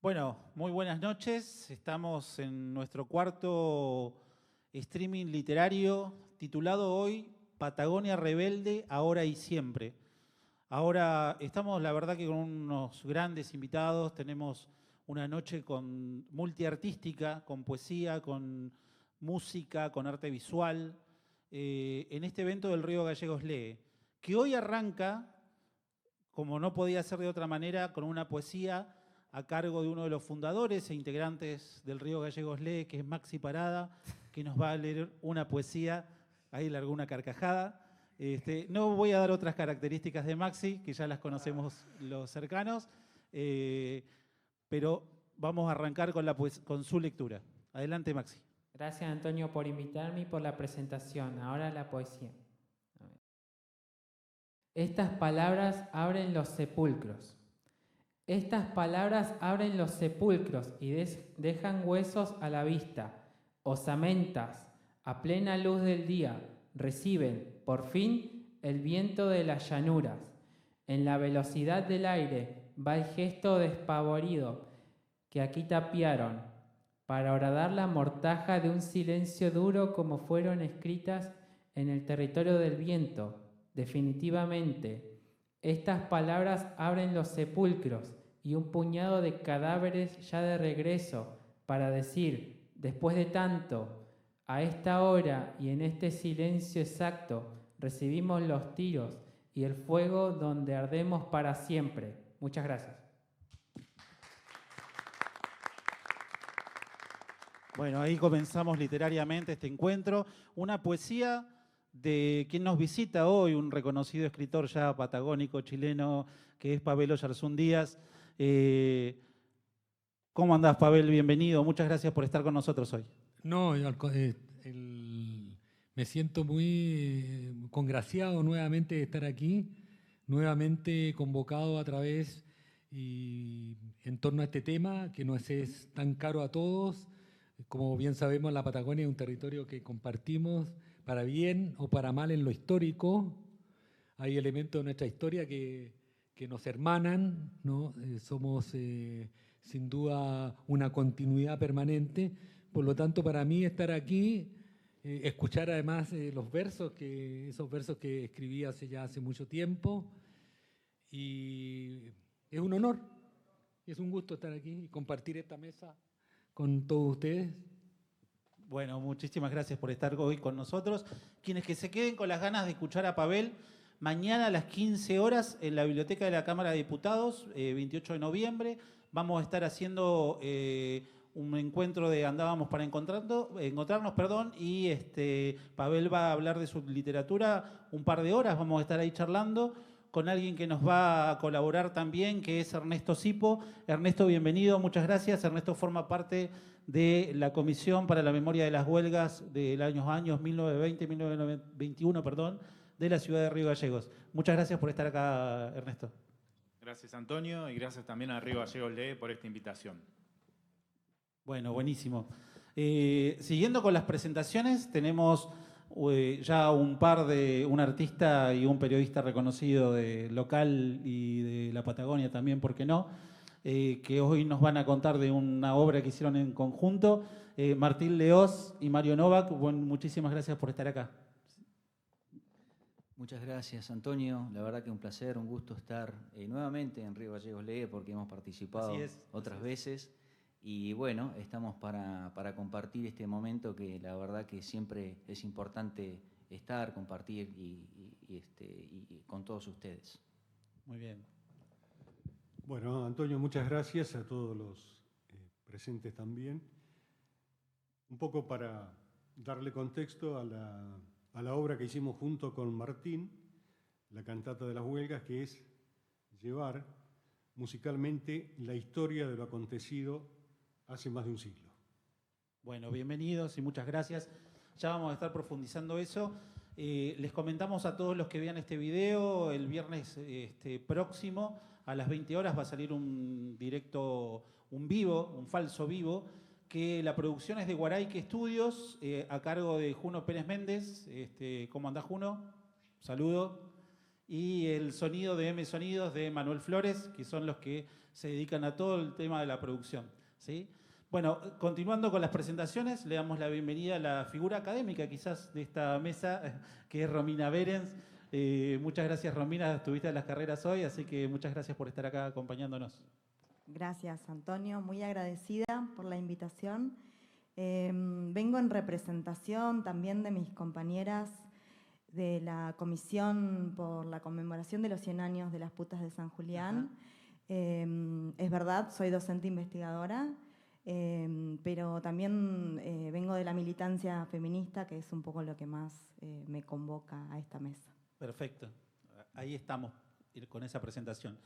Bueno, muy buenas noches. Estamos en nuestro cuarto streaming literario titulado hoy Patagonia Rebelde, ahora y siempre. Ahora estamos, la verdad, que con unos grandes invitados. Tenemos una noche multiartística, con poesía, con música, con arte visual, en este evento del Río Gallegos Lee, que hoy arranca, como no podía ser de otra manera, con una poesía a cargo de uno de los fundadores e integrantes del Río Gallegos Lee, que es Maxi Parada, que nos va a leer una poesía. Ahí largó una carcajada. No voy a dar otras características de Maxi, que ya las conocemos los cercanos, pero vamos a arrancar con su lectura. Adelante, Maxi. Gracias, Antonio, por invitarme y por la presentación. Ahora la poesía. Estas palabras abren los sepulcros. Estas palabras abren los sepulcros y dejan huesos a la vista. Osamentas, a plena luz del día, reciben, por fin, el viento de las llanuras. En la velocidad del aire va el gesto despavorido que aquí tapiaron, para horadar la mortaja de un silencio duro como fueron escritas en el territorio del viento. Definitivamente, estas palabras abren los sepulcros y un puñado de cadáveres ya de regreso para decir, después de tanto, a esta hora y en este silencio exacto, recibimos los tiros y el fuego donde ardemos para siempre. Muchas gracias. Bueno, ahí comenzamos literariamente este encuentro. Una poesía de quien nos visita hoy, un reconocido escritor ya patagónico chileno, que es Pavel Oyarzún Díaz. ¿Cómo andás, Pavel? Bienvenido. Muchas gracias por estar con nosotros hoy. No, me siento muy congraciado nuevamente de estar aquí, nuevamente convocado a través y en torno a este tema que nos es tan caro a todos. Como bien sabemos, la Patagonia es un territorio que compartimos para bien o para mal en lo histórico. Hay elementos de nuestra historia que nos hermanan, ¿no? Somos sin duda una continuidad permanente. Por lo tanto, para mí estar aquí, escuchar además esos versos que escribí hace mucho tiempo, y es un honor, es un gusto estar aquí y compartir esta mesa con todos ustedes. Bueno, muchísimas gracias por estar hoy con nosotros. Quienes que se queden con las ganas de escuchar a Pavel, mañana a las 15 horas en la Biblioteca de la Cámara de Diputados, 28 de noviembre, vamos a estar haciendo un encuentro de Andábamos para encontrarnos, y Pavel va a hablar de su literatura un par de horas. Vamos a estar ahí charlando con alguien que nos va a colaborar también, que es Ernesto Sipo. Ernesto, bienvenido, muchas gracias. Ernesto forma parte de la Comisión para la Memoria de las Huelgas de los años 1920-1921, de la ciudad de Río Gallegos. Muchas gracias por estar acá, Ernesto. Gracias, Antonio, y gracias también a Río Gallegos Lee por esta invitación. Bueno, buenísimo. Siguiendo con las presentaciones, tenemos ya un artista y un periodista reconocido de local y de la Patagonia también, ¿por qué no?, que hoy nos van a contar de una obra que hicieron en conjunto. Martín Leoz y Mario Novak, muchísimas gracias por estar acá. Muchas gracias, Antonio. La verdad que un placer, un gusto estar nuevamente en Río Gallegos Lee, porque hemos participado otras veces. Y bueno, estamos para compartir este momento que la verdad que siempre es importante estar, compartir y con todos ustedes. Muy bien. Bueno, Antonio, muchas gracias a todos los presentes también. Un poco para darle contexto a la obra que hicimos junto con Martín, la cantata de las huelgas, que es llevar musicalmente la historia de lo acontecido hace más de un siglo. Bueno, bienvenidos y muchas gracias. Ya vamos a estar profundizando eso. Les comentamos a todos los que vean este video, el viernes próximo a las 20 horas va a salir un directo, un falso vivo, que la producción es de Guaraique Estudios, a cargo de Juno Pérez Méndez. ¿Cómo andás, Juno? Saludo. y el sonido de M Sonidos de Manuel Flores, que son los que se dedican a todo el tema de la producción, ¿sí? Bueno, continuando con las presentaciones, le damos la bienvenida a la figura académica quizás de esta mesa, que es Romina Berens. Muchas gracias, Romina, estuviste en las carreras hoy, así que muchas gracias por estar acá acompañándonos. Gracias, Antonio, muy agradecida por la invitación. Vengo en representación también de mis compañeras de la Comisión por la Conmemoración de los 100 años de las Putas de San Julián. Es verdad, soy docente investigadora, pero también vengo de la militancia feminista, que es un poco lo que más me convoca a esta mesa. Perfecto, ahí estamos con esa presentación.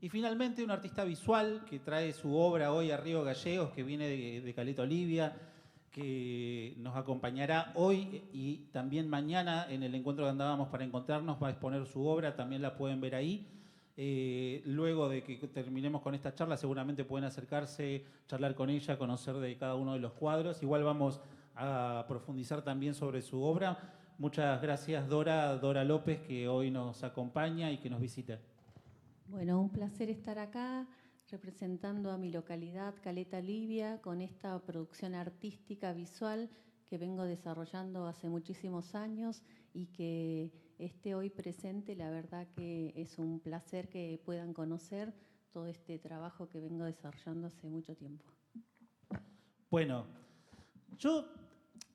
Y finalmente un artista visual que trae su obra hoy a Río Gallegos, que viene de Caleta Olivia, que nos acompañará hoy y también mañana en el encuentro que andábamos para encontrarnos, va a exponer su obra, también la pueden ver ahí. Luego de que terminemos con esta charla, seguramente pueden acercarse, charlar con ella, conocer de cada uno de los cuadros. Igual vamos a profundizar también sobre su obra. Muchas gracias, Dora López, que hoy nos acompaña y que nos visita. Bueno, un placer estar acá representando a mi localidad, Caleta Olivia, con esta producción artística visual que vengo desarrollando hace muchísimos años y que esté hoy presente. La verdad que es un placer que puedan conocer todo este trabajo que vengo desarrollando hace mucho tiempo. Bueno,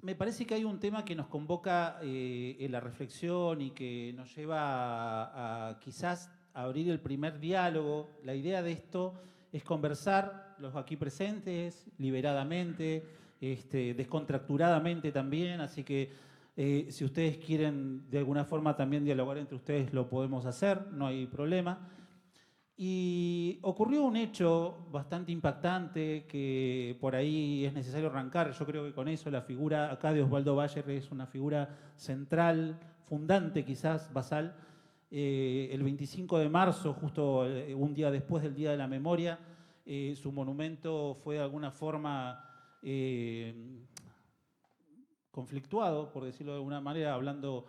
me parece que hay un tema que nos convoca en la reflexión y que nos lleva a quizás abrir el primer diálogo. La idea de esto es conversar, los aquí presentes, liberadamente, descontracturadamente también, así que si ustedes quieren de alguna forma también dialogar entre ustedes, lo podemos hacer, no hay problema. Y ocurrió un hecho bastante impactante que por ahí es necesario arrancar. Yo creo que con eso la figura acá de Osvaldo Bayer es una figura central, fundante quizás, basal. El 25 de marzo, justo un día después del Día de la Memoria, su monumento fue de alguna forma conflictuado, por decirlo de alguna manera, hablando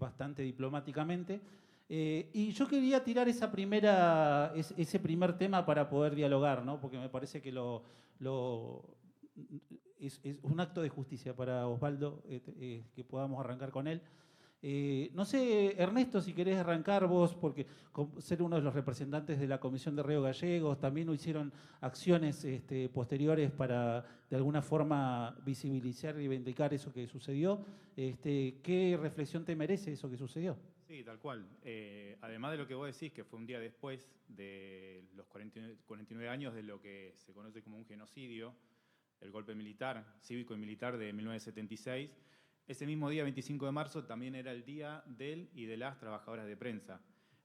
bastante diplomáticamente. Y yo quería tirar ese primer tema para poder dialogar, ¿no? Porque me parece que es un acto de justicia para Osvaldo que podamos arrancar con él. No sé, Ernesto, si querés arrancar vos, porque ser uno de los representantes de la Comisión de Río Gallegos, también hicieron acciones posteriores para de alguna forma visibilizar y reivindicar eso que sucedió. ¿Qué reflexión te merece eso que sucedió? Sí, tal cual. Además de lo que vos decís, que fue un día después de los 49 años de lo que se conoce como un genocidio, el golpe militar, cívico y militar de 1976, ese mismo día, 25 de marzo, también era el día del y de las trabajadoras de prensa.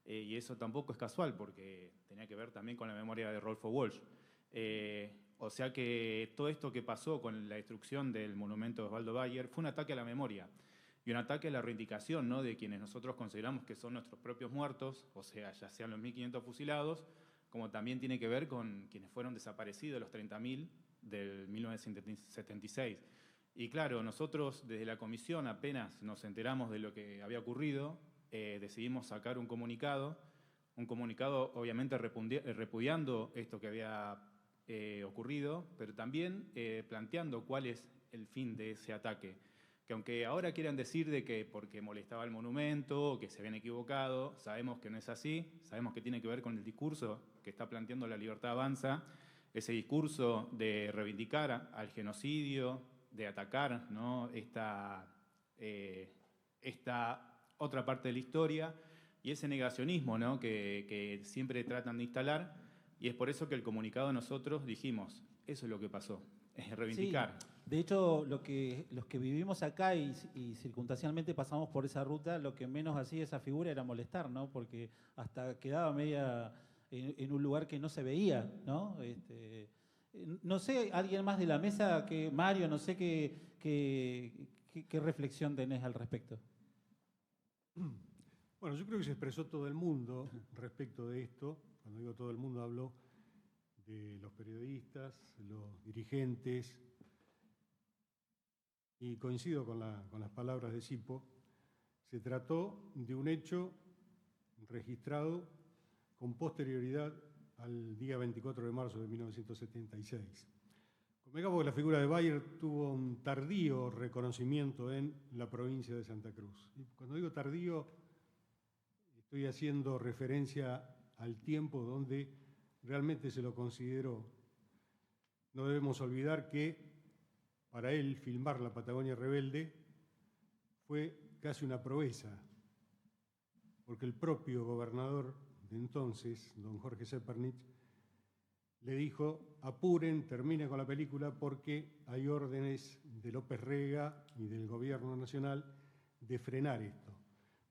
Y eso tampoco es casual, porque tenía que ver también con la memoria de Rodolfo Walsh. O sea que todo esto que pasó con la destrucción del monumento de Osvaldo Bayer fue un ataque a la memoria y un ataque a la reivindicación, ¿no?, de quienes nosotros consideramos que son nuestros propios muertos, o sea, ya sean los 1.500 fusilados, como también tiene que ver con quienes fueron desaparecidos, los 30.000 del 1976. Y claro, nosotros desde la comisión apenas nos enteramos de lo que había ocurrido, decidimos sacar un comunicado obviamente repudiando esto que había ocurrido, pero también planteando cuál es el fin de ese ataque. Que aunque ahora quieran decir de que porque molestaba el monumento o que se habían equivocado, sabemos que no es así, sabemos que tiene que ver con el discurso que está planteando La Libertad Avanza, ese discurso de reivindicar al genocidio, de atacar, ¿no?, esta otra parte de la historia y ese negacionismo, ¿no?, que siempre tratan de instalar, y es por eso que el comunicado nosotros dijimos, eso es lo que pasó, es reivindicar. Sí, de hecho, los que vivimos acá y circunstancialmente pasamos por esa ruta, lo que menos hacía esa figura era molestar, ¿no?, porque hasta quedaba media en un lugar que no se veía, ¿no? No sé, alguien más de la mesa, que Mario, no sé qué reflexión tenés al respecto. Bueno, yo creo que se expresó todo el mundo respecto de esto. Cuando digo todo el mundo, hablo de los periodistas, los dirigentes, y coincido con las palabras de Sipo. Se trató de un hecho registrado con posterioridad al día 24 de marzo de 1976. Convengamos que la figura de Bayer tuvo un tardío reconocimiento en la provincia de Santa Cruz. Y cuando digo tardío, estoy haciendo referencia al tiempo donde realmente se lo consideró. No debemos olvidar que para él filmar La Patagonia Rebelde fue casi una proeza, porque el propio gobernador de entonces, don Jorge Zeppernich, le dijo: apuren, terminen con la película porque hay órdenes de López Rega y del gobierno nacional de frenar esto.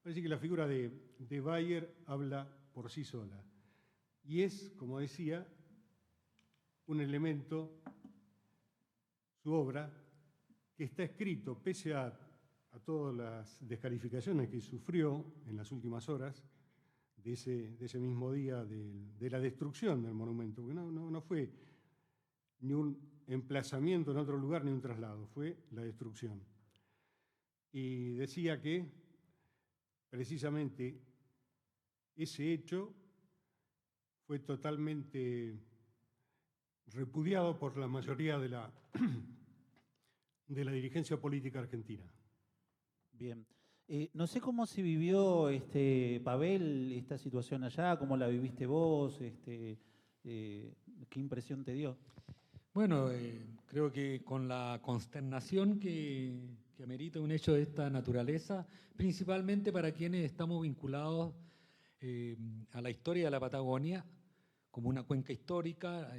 Parece que la figura de Bayer habla por sí sola y es, como decía, un elemento, su obra, que está escrito, pese a todas las descalificaciones que sufrió en las últimas horas de ese mismo día de la destrucción del monumento, porque no fue ni un emplazamiento en otro lugar ni un traslado, fue la destrucción. Y decía que precisamente ese hecho fue totalmente repudiado por la mayoría de la dirigencia política argentina. Bien. No sé cómo se vivió, Pavel, esta situación allá, cómo la viviste vos, qué impresión te dio. Bueno, creo que con la consternación que amerita un hecho de esta naturaleza, principalmente para quienes estamos vinculados a la historia de la Patagonia, como una cuenca histórica,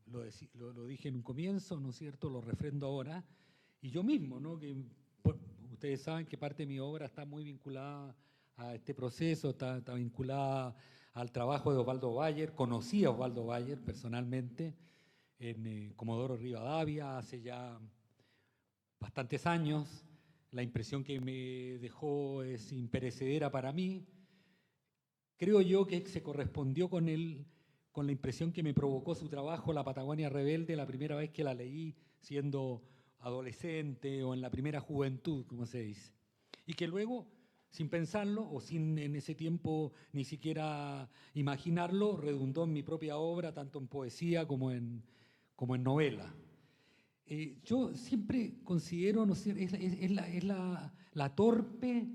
lo dije en un comienzo, ¿no es cierto?, lo refrendo ahora, y yo mismo, ¿no?, que ustedes saben que parte de mi obra está muy vinculada a este proceso, está vinculada al trabajo de Osvaldo Bayer. Conocí a Osvaldo Bayer personalmente en Comodoro Rivadavia hace ya bastantes años. La impresión que me dejó es imperecedera para mí. Creo yo que se correspondió con la impresión que me provocó su trabajo, La Patagonia Rebelde, la primera vez que la leí siendo adolescente o en la primera juventud, como se dice. Y que luego, sin pensarlo o sin en ese tiempo ni siquiera imaginarlo, redundó en mi propia obra, tanto en poesía como en novela. Yo siempre considero, no sé, es la torpe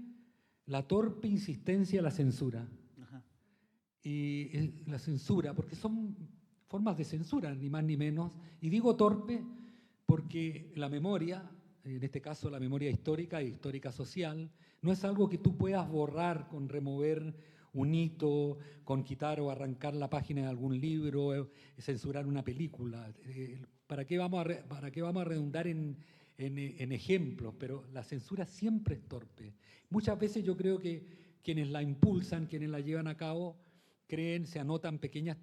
insistencia a la censura. Ajá. Y la censura, porque son formas de censura, ni más ni menos. Y digo torpe porque la memoria, en este caso la memoria histórica e histórica social, no es algo que tú puedas borrar con remover un hito, con quitar o arrancar la página de algún libro, censurar una película. ¿Para qué vamos a redundar en ejemplos? Pero la censura siempre es torpe. Muchas veces yo creo que quienes la impulsan, quienes la llevan a cabo, se anotan pequeñas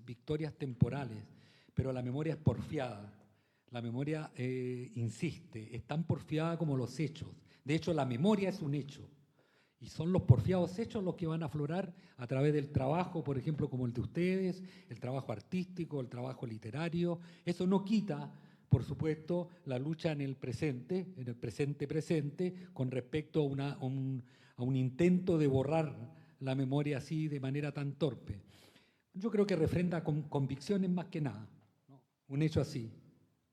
victorias temporales, pero la memoria es porfiada. La memoria insiste, es tan porfiada como los hechos. De hecho, la memoria es un hecho. Y son los porfiados hechos los que van a aflorar a través del trabajo, por ejemplo, como el de ustedes, el trabajo artístico, el trabajo literario. Eso no quita, por supuesto, la lucha en el presente con respecto a un intento de borrar la memoria así de manera tan torpe. Yo creo que refrenda con convicciones más que nada, ¿no? Un hecho así.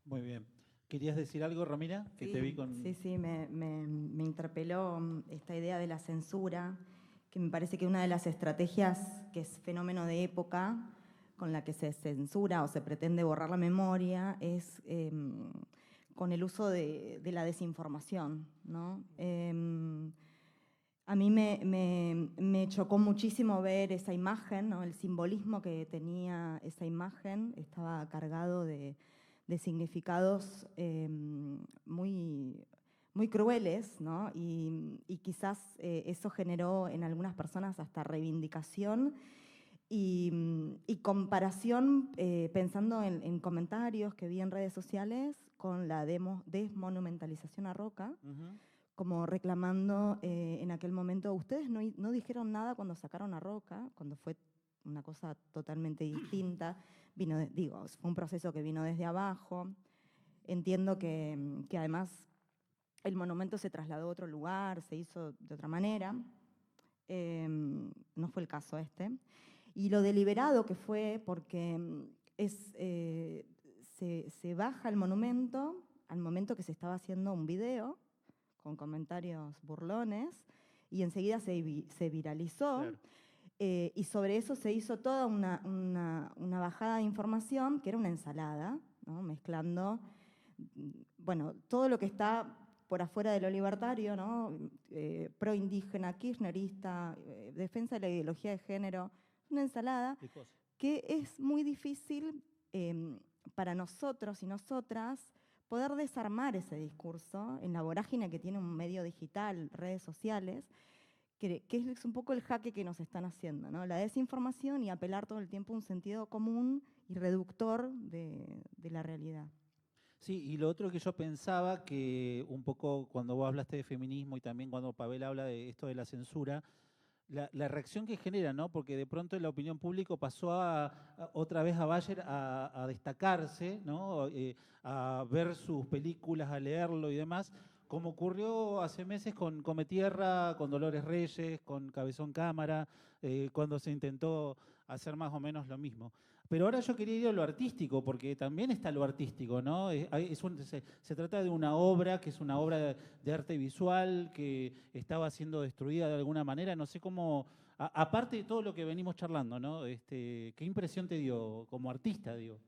Muy bien. ¿Querías decir algo, Romina? Que sí, te vi con... Sí, me interpeló esta idea de la censura, que me parece que una de las estrategias que es fenómeno de época, con la que se censura o se pretende borrar la memoria, es con el uso de la desinformación, ¿no? A mí me chocó muchísimo ver esa imagen, ¿no? El simbolismo que tenía esa imagen estaba cargado de significados muy crueles, ¿no? Y quizás eso generó en algunas personas hasta reivindicación y comparación, pensando en comentarios que vi en redes sociales con la desmonumentalización a Roca, como reclamando en aquel momento, ustedes no dijeron nada cuando sacaron a Roca, cuando fue una cosa totalmente distinta. Fue un proceso que vino desde abajo. Entiendo que además el monumento se trasladó a otro lugar, se hizo de otra manera. no fue el caso este. Y lo deliberado que fue, porque se baja el monumento al momento que se estaba haciendo un video con comentarios burlones, y enseguida se viralizó. Claro. Y sobre eso se hizo toda una bajada de información que era una ensalada, ¿no? Mezclando, bueno, todo lo que está por afuera de lo libertario, ¿no? Pro indígena, kirchnerista, defensa de la ideología de género, una ensalada que es muy difícil para nosotros y nosotras poder desarmar ese discurso en la vorágine que tiene un medio digital, redes sociales, que es un poco el jaque que nos están haciendo, ¿no? La desinformación y apelar todo el tiempo a un sentido común y reductor de la realidad. Sí, y lo otro que yo pensaba, que un poco cuando vos hablaste de feminismo y también cuando Pavel habla de esto de la censura, la reacción que genera, ¿no? Porque de pronto en la opinión pública pasó otra vez a Bayer a destacarse, ¿no? A ver sus películas, a leerlo y demás, como ocurrió hace meses con Come Tierra, con Dolores Reyes, con Cabezón Cámara, cuando se intentó hacer más o menos lo mismo. Pero ahora yo quería ir a lo artístico, porque también está lo artístico, ¿no? Se trata de una obra que es una obra de arte visual que estaba siendo destruida de alguna manera. No sé cómo, aparte de todo lo que venimos charlando, ¿no? ¿Qué impresión te dio como artista, digo?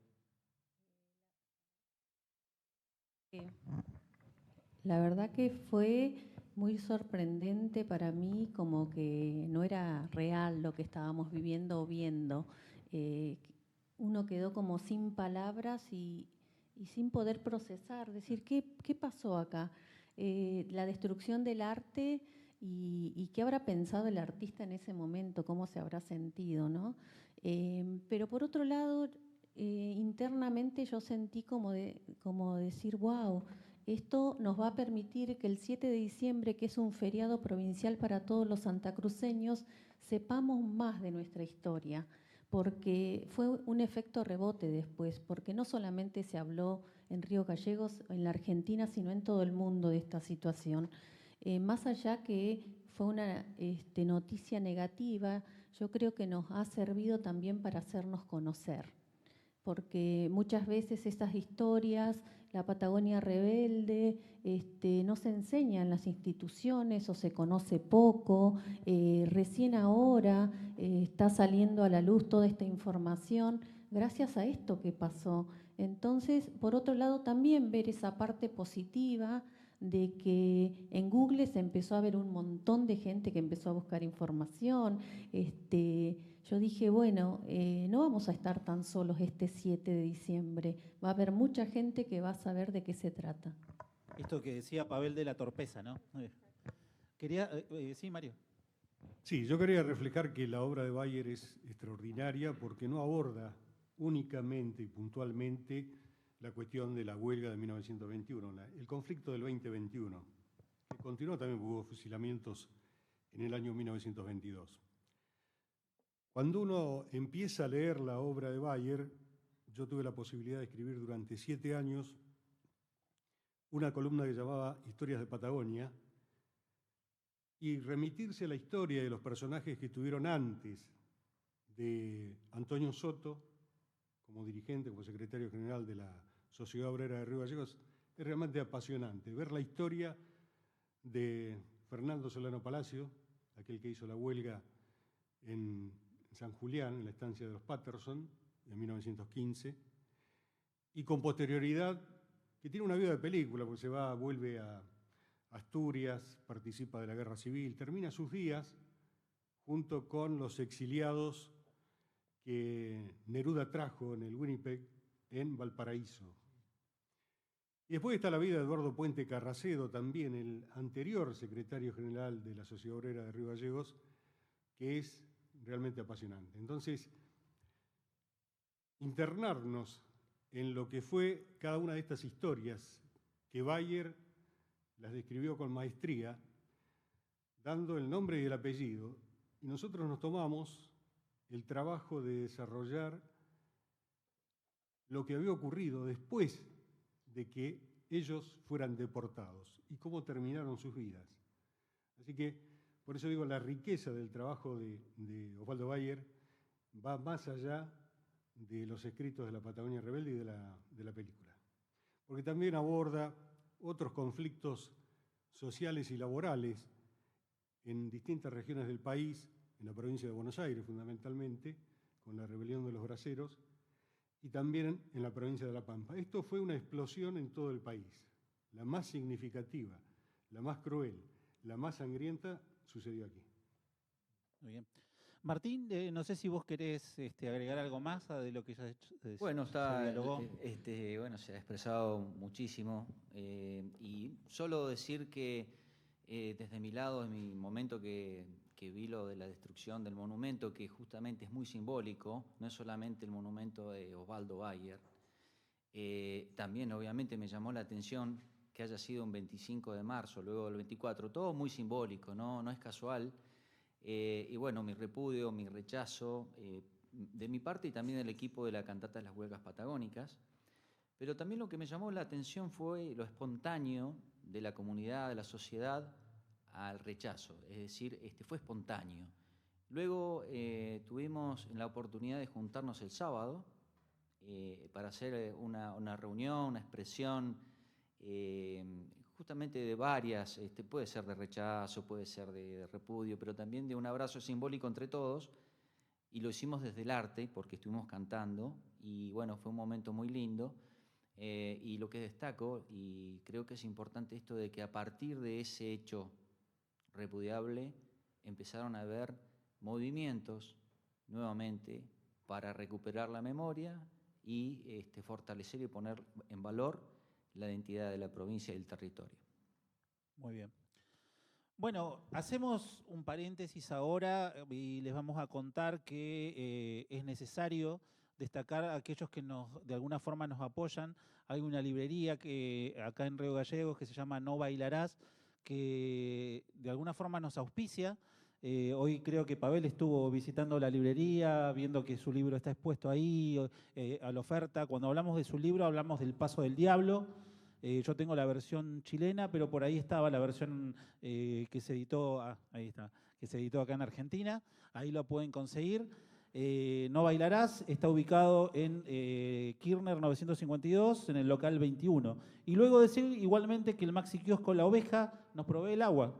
La verdad que fue muy sorprendente para mí, como que no era real lo que estábamos viviendo o viendo. Uno quedó como sin palabras y sin poder procesar, decir, ¿qué pasó acá? La destrucción del arte y qué habrá pensado el artista en ese momento, cómo se habrá sentido, ¿no? Pero por otro lado, internamente yo sentí como decir, wow, esto nos va a permitir que el 7 de diciembre, que es un feriado provincial para todos los santacruceños, sepamos más de nuestra historia, porque fue un efecto rebote después, porque no solamente se habló en Río Gallegos, en la Argentina, sino en todo el mundo de esta situación. Más allá que fue una noticia negativa, yo creo que nos ha servido también para hacernos conocer, porque muchas veces estas historias, la Patagonia rebelde, no se enseña en las instituciones o se conoce poco. Recién ahora está saliendo a la luz toda esta información gracias a esto que pasó. Entonces, por otro lado, también ver esa parte positiva de que en Google se empezó a ver un montón de gente que empezó a buscar información. Yo dije, bueno, no vamos a estar tan solos este 7 de diciembre. Va a haber mucha gente que va a saber de qué se trata. Esto que decía Pavel de la torpeza, ¿no? Sí, Mario. Sí, yo quería reflejar que la obra de Bayer es extraordinaria porque no aborda únicamente y puntualmente la cuestión de la huelga de 1921, el conflicto del 2021, que continuó también, hubo fusilamientos en el año 1922. Cuando uno empieza a leer la obra de Bayer, yo tuve la posibilidad de escribir durante 7 años una columna que llamaba Historias de Patagonia y remitirse a la historia de los personajes que estuvieron antes de Antonio Soto como dirigente, como secretario general de la Sociedad Obrera de Río Gallegos, es realmente apasionante. Ver la historia de Fernando Solano Palacio, aquel que hizo la huelga en San Julián, en la estancia de los Patterson, en 1915, y con posterioridad, que tiene una vida de película, porque vuelve a Asturias, participa de la Guerra Civil, termina sus días junto con los exiliados que Neruda trajo en el Winnipeg, en Valparaíso. Y después está la vida de Eduardo Puente Carracedo, también el anterior secretario general de la Sociedad Obrera de Río Gallegos, que es realmente apasionante. Entonces, internarnos en lo que fue cada una de estas historias que Bayer las describió con maestría, dando el nombre y el apellido, y nosotros nos tomamos el trabajo de desarrollar lo que había ocurrido después de que ellos fueran deportados y cómo terminaron sus vidas. Así que Por eso digo, la riqueza del trabajo de Osvaldo Bayer va más allá de los escritos de la Patagonia Rebelde y de la película. Porque también aborda otros conflictos sociales y laborales en distintas regiones del país, en la provincia de Buenos Aires fundamentalmente, con la rebelión de los braceros, y también en la provincia de La Pampa. Esto fue una explosión en todo el país. La más significativa, la más cruel, la más sangrienta sucedió aquí. Muy bien. Martín, no sé si vos querés agregar algo más de lo que ya Bueno, se dialogó. Bueno, se ha expresado muchísimo y solo decir que desde mi lado, en mi momento que vi lo de la destrucción del monumento, que justamente es muy simbólico, no es solamente el monumento de Osvaldo Bayer, también obviamente me llamó la atención que haya sido un 25 de marzo, luego el 24, todo muy simbólico, no es casual. Y bueno, mi repudio, mi rechazo, de mi parte y también del equipo de la cantata de las huelgas patagónicas. Pero también lo que me llamó la atención fue lo espontáneo de la comunidad, de la sociedad, al rechazo. Es decir, fue espontáneo. Luego tuvimos la oportunidad de juntarnos el sábado para hacer una reunión, una expresión justamente de varias, puede ser de rechazo, puede ser de repudio, pero también de un abrazo simbólico entre todos, y lo hicimos desde el arte, porque estuvimos cantando, y bueno, fue un momento muy lindo, y lo que destaco, y creo que es importante esto de que a partir de ese hecho repudiable, empezaron a haber movimientos, nuevamente, para recuperar la memoria y fortalecer y poner en valor la identidad de la provincia y el territorio. Muy bien. Bueno, hacemos un paréntesis ahora y les vamos a contar que es necesario destacar a aquellos que de alguna forma nos apoyan. Hay una librería que acá en Río Gallegos que se llama No Bailarás, que de alguna forma nos auspicia. Hoy creo que Pavel estuvo visitando la librería, viendo que su libro está expuesto ahí a la oferta. Cuando hablamos de su libro hablamos del Paso del Diablo. Yo tengo la versión chilena, pero por ahí estaba la versión que se editó, ahí está, que se editó acá en Argentina. Ahí lo pueden conseguir. No Bailarás está ubicado en Kirchner 952, en el local 21. Y luego decir igualmente que el Maxi Kiosco La Oveja nos provee el agua.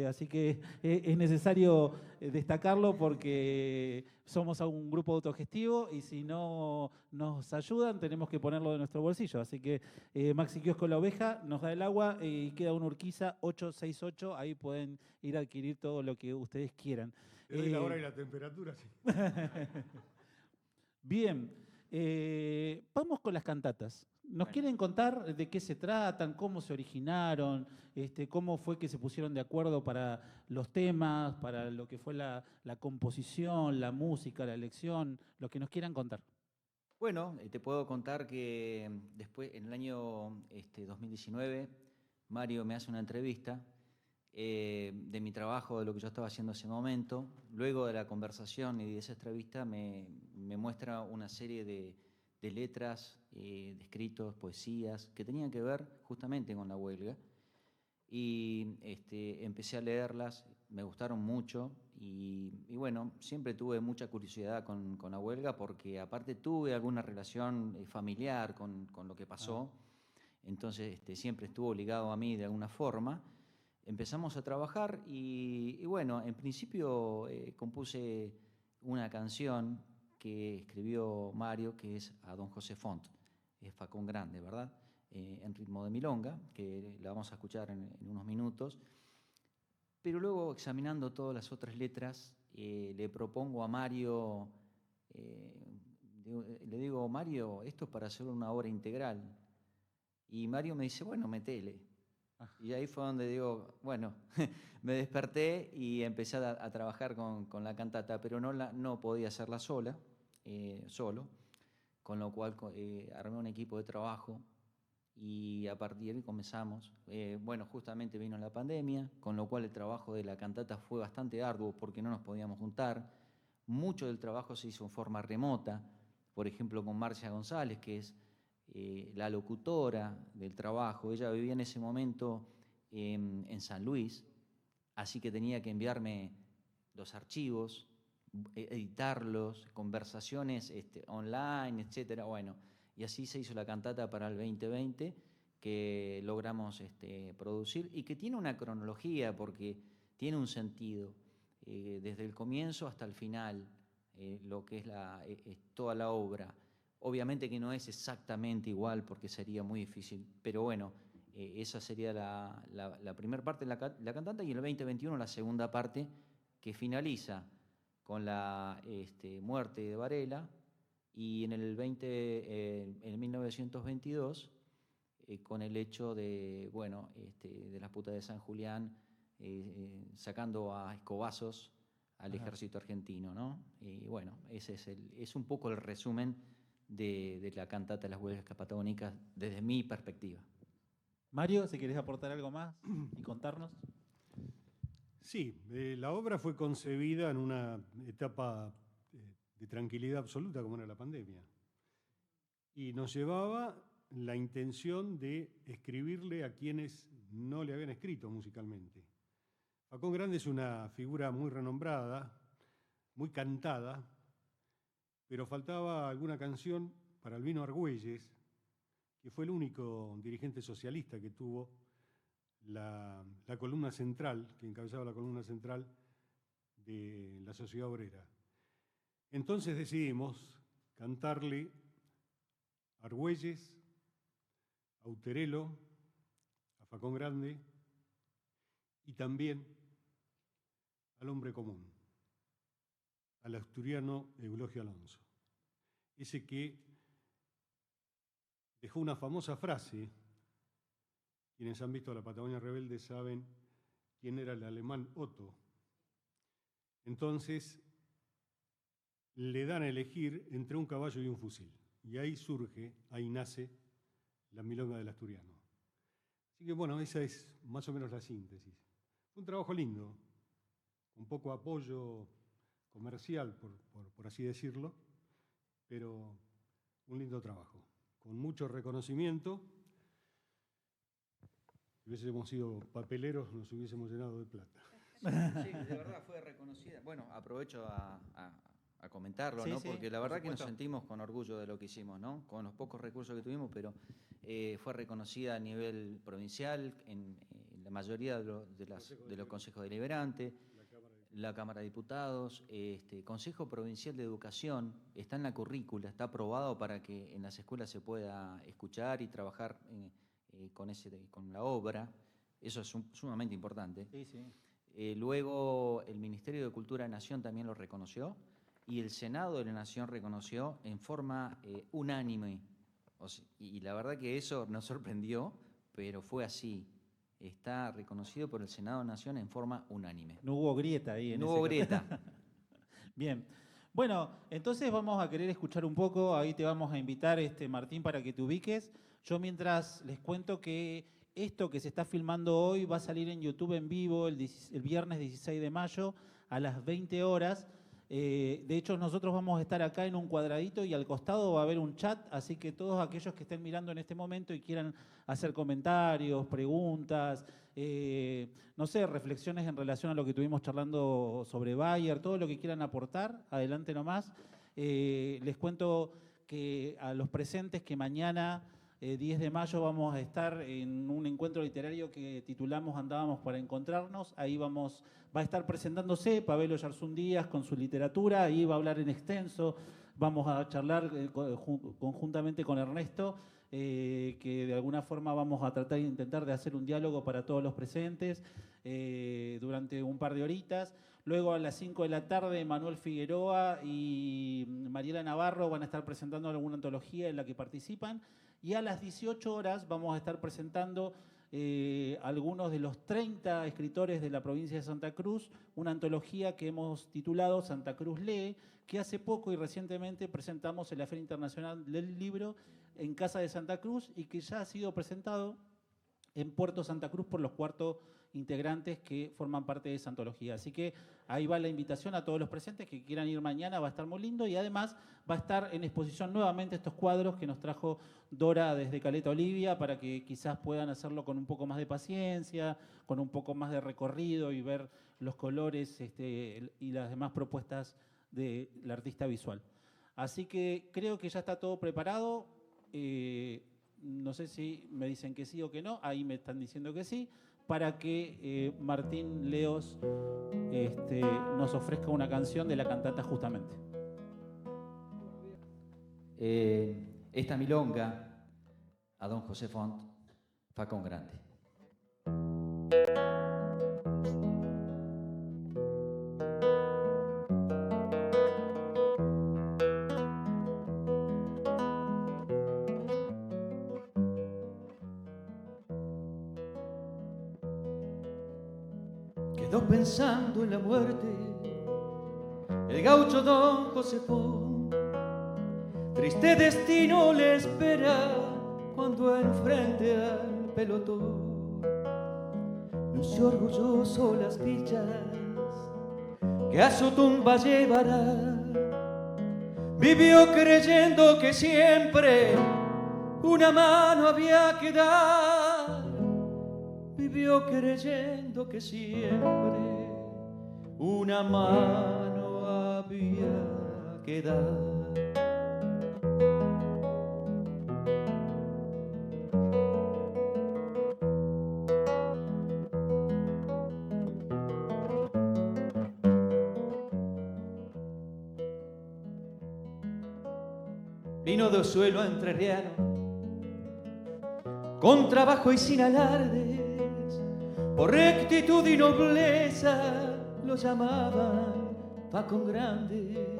Así que es necesario destacarlo porque somos un grupo autogestivo y si no nos ayudan tenemos que ponerlo de nuestro bolsillo. Así que Maxi Kiosco La Oveja nos da el agua y queda una Urquiza 868. Ahí pueden ir a adquirir todo lo que ustedes quieran. Le doy la hora y la temperatura, sí. Bien, vamos con las cantatas. ¿Nos quieren contar de qué se tratan, cómo se originaron, cómo fue que se pusieron de acuerdo para los temas, para lo que fue la composición, la música, la elección, lo que nos quieran contar? Bueno, te puedo contar que después, en el año 2019, Mario me hace una entrevista de mi trabajo, de lo que yo estaba haciendo en ese momento. Luego de la conversación y de esa entrevista me muestra una serie de letras, de escritos, poesías, que tenían que ver justamente con la huelga. Y empecé a leerlas, me gustaron mucho y bueno, siempre tuve mucha curiosidad con la huelga porque aparte tuve alguna relación familiar con lo que pasó, entonces siempre estuvo ligado a mí de alguna forma. Empezamos a trabajar y bueno, en principio compuse una canción que escribió Mario, que es a Don José Font, es Facón Grande, ¿verdad? En ritmo de milonga, que la vamos a escuchar en unos minutos. Pero luego, examinando todas las otras letras, le propongo a Mario, le digo, Mario, esto es para hacer una obra integral. Y Mario me dice, bueno, metele. Y ahí fue donde digo, bueno, me desperté y empecé a trabajar con la cantata, pero no podía hacerla solo, con lo cual armé un equipo de trabajo y a partir de ahí comenzamos. Bueno, justamente vino la pandemia, con lo cual el trabajo de la cantata fue bastante arduo porque no nos podíamos juntar. Mucho del trabajo se hizo en forma remota, por ejemplo con Marcia González, que es la locutora del trabajo. Ella vivía en ese momento en San Luis, así que tenía que enviarme los archivos, editarlos, conversaciones online, etcétera. Bueno, y así se hizo la cantata para el 2020 que logramos producir y que tiene una cronología porque tiene un sentido desde el comienzo hasta el final, lo que es toda la obra. Obviamente que no es exactamente igual porque sería muy difícil, pero bueno, esa sería la primera parte de la cantata, y en el 2021 la segunda parte, que finaliza con la muerte de Varela, y en el 1922 con el hecho de, bueno, de las putas de San Julián sacando a escobazos al ejército argentino, ¿no? Y bueno, ese es un poco el resumen de la cantata de las huelgas patagónicas desde mi perspectiva. Mario, si querés aportar algo más y contarnos. Sí, la obra fue concebida en una etapa de tranquilidad absoluta como era la pandemia. Y nos llevaba la intención de escribirle a quienes no le habían escrito musicalmente. Facón Grande es una figura muy renombrada, muy cantada, pero faltaba alguna canción para Albino Argüelles, que fue el único dirigente socialista que tuvo la columna central, que encabezaba la columna central de la Sociedad Obrera. Entonces decidimos cantarle a Argüelles, a Uterelo, a Facón Grande y también al hombre común, al asturiano Eulogio Alonso, ese que dejó una famosa frase. Quienes han visto a la Patagonia Rebelde saben quién era el alemán Otto. Entonces le dan a elegir entre un caballo y un fusil, y ahí surge, ahí nace la milonga del asturiano. Así que bueno, esa es más o menos la síntesis. Fue un trabajo lindo, con poco apoyo comercial, por así decirlo, pero un lindo trabajo, con mucho reconocimiento. Si hubiésemos sido papeleros, nos hubiésemos llenado de plata. Sí, de verdad fue reconocida. Bueno, aprovecho a comentarlo, Sí, ¿no? sí, Porque la verdad que nos supuesto. sentimos con orgullo de lo que hicimos, ¿no? Con los pocos recursos que tuvimos, pero fue reconocida a nivel provincial, en la mayoría de los consejos deliberantes, la Cámara de Diputados, Consejo Provincial de Educación, está en la currícula, está aprobado para que en las escuelas se pueda escuchar y trabajar con la obra. Eso es sumamente importante. Sí, sí. Luego el Ministerio de Cultura de Nación también lo reconoció, y el Senado de la Nación reconoció en forma unánime. Y la verdad que eso nos sorprendió, pero fue así. Está reconocido por el Senado de la Nación en forma unánime. No hubo grieta ahí. No hubo grieta. Bien. Bueno, entonces vamos a querer escuchar un poco, ahí te vamos a invitar, Martín, para que te ubiques. Yo mientras les cuento que esto que se está filmando hoy va a salir en YouTube en vivo el viernes 16 de mayo a las 20 horas. De hecho, nosotros vamos a estar acá en un cuadradito y al costado va a haber un chat, así que todos aquellos que estén mirando en este momento y quieran hacer comentarios, preguntas, no sé, reflexiones en relación a lo que estuvimos charlando sobre Bayer, todo lo que quieran aportar, adelante nomás. Les cuento que a los presentes que mañana, 10 de mayo, vamos a estar en un encuentro literario que titulamos Andábamos para encontrarnos. Ahí va a estar presentándose Pabelo Yarzún Díaz con su literatura, ahí va a hablar en extenso, vamos a charlar conjuntamente con Ernesto, que de alguna forma vamos a tratar de intentar de hacer un diálogo para todos los presentes durante un par de horitas. Luego a las 5 de la tarde Manuel Figueroa y Mariela Navarro van a estar presentando alguna antología en la que participan, y a las 18 horas vamos a estar presentando algunos de los 30 escritores de la provincia de Santa Cruz, una antología que hemos titulado Santa Cruz Lee, que hace poco y recientemente presentamos en la Feria Internacional del Libro en Casa de Santa Cruz y que ya ha sido presentado en Puerto Santa Cruz por los 4º integrantes que forman parte de esa antología. Así que ahí va la invitación a todos los presentes que quieran ir mañana, va a estar muy lindo y además va a estar en exposición nuevamente estos cuadros que nos trajo Dora desde Caleta Olivia para que quizás puedan hacerlo con un poco más de paciencia, con un poco más de recorrido y ver los colores y las demás propuestas del artista visual. Así que creo que ya está todo preparado. No sé si me dicen que sí o que no, ahí me están diciendo que sí, para que Martín Leos nos ofrezca una canción de la cantata justamente. Esta milonga a don José Font fa con grande. Quedó pensando en la muerte el gaucho don Josefón. Triste destino le espera cuando enfrente al pelotón. Lució orgulloso las dichas que a su tumba llevará. Vivió creyendo que siempre una mano había que dar. Vivió creyendo que siempre una mano había que dar. Vino de suelo entrerriano, con trabajo y sin alardes, por rectitud y nobleza lo llamaban Facón Grande.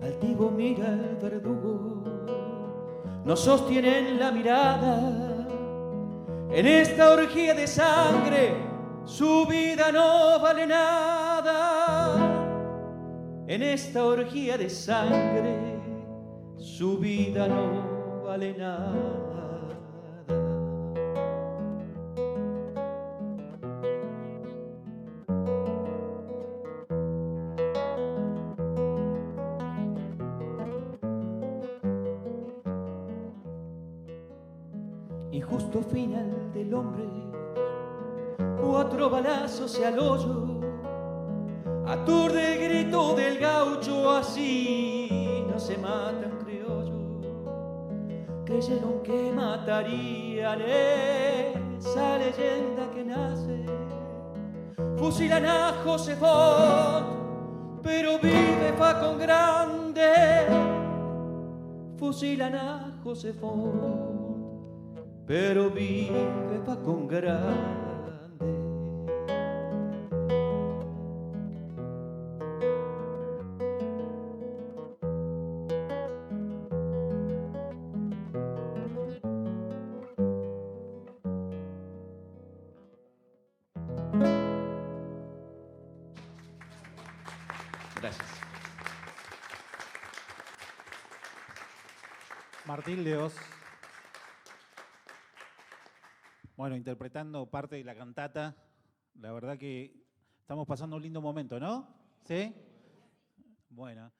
Altivo mira el verdugo, no sostienen la mirada. En esta orgía de sangre su vida no vale nada. En esta orgía de sangre su vida no vale nada. Injusto final del hombre, 4 balazos y al hoyo, aturde el grito del gaucho, así no se matan criollos. Creyeron que matarían esa leyenda que nace. Fusilan a José Font, pero vive Facón Grande. Fusilan a José Font, pero vive Facón Grande. Gracias. Martín Leos. Bueno, interpretando parte de la cantata. La verdad que estamos pasando un lindo momento, ¿no? ¿Sí? Bueno.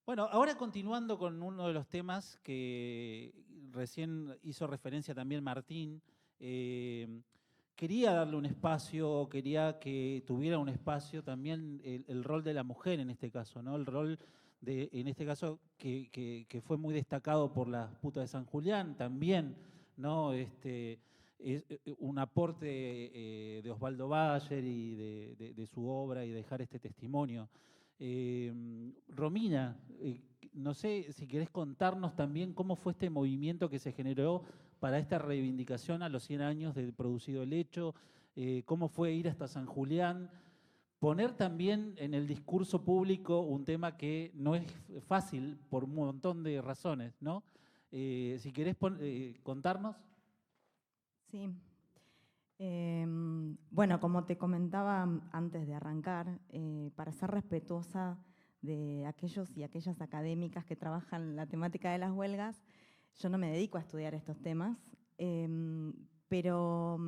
Bueno, ahora continuando con uno de los temas que recién hizo referencia también Martín, quería darle un espacio, quería que tuviera un espacio también el rol de la mujer en este caso, ¿no? El rol de, en este caso, que fue muy destacado por las putas de San Julián también, ¿no? Es un aporte de Osvaldo Bayer y de su obra y dejar este testimonio. Romina, no sé si querés contarnos también cómo fue este movimiento que se generó para esta reivindicación a los 100 años del producido el hecho, cómo fue ir hasta San Julián, poner también en el discurso público un tema que no es fácil por un montón de razones, ¿no? Si querés contarnos. Sí. Bueno, como te comentaba antes de arrancar, para ser respetuosa de aquellos y aquellas académicas que trabajan la temática de las huelgas, yo no me dedico a estudiar estos temas, pero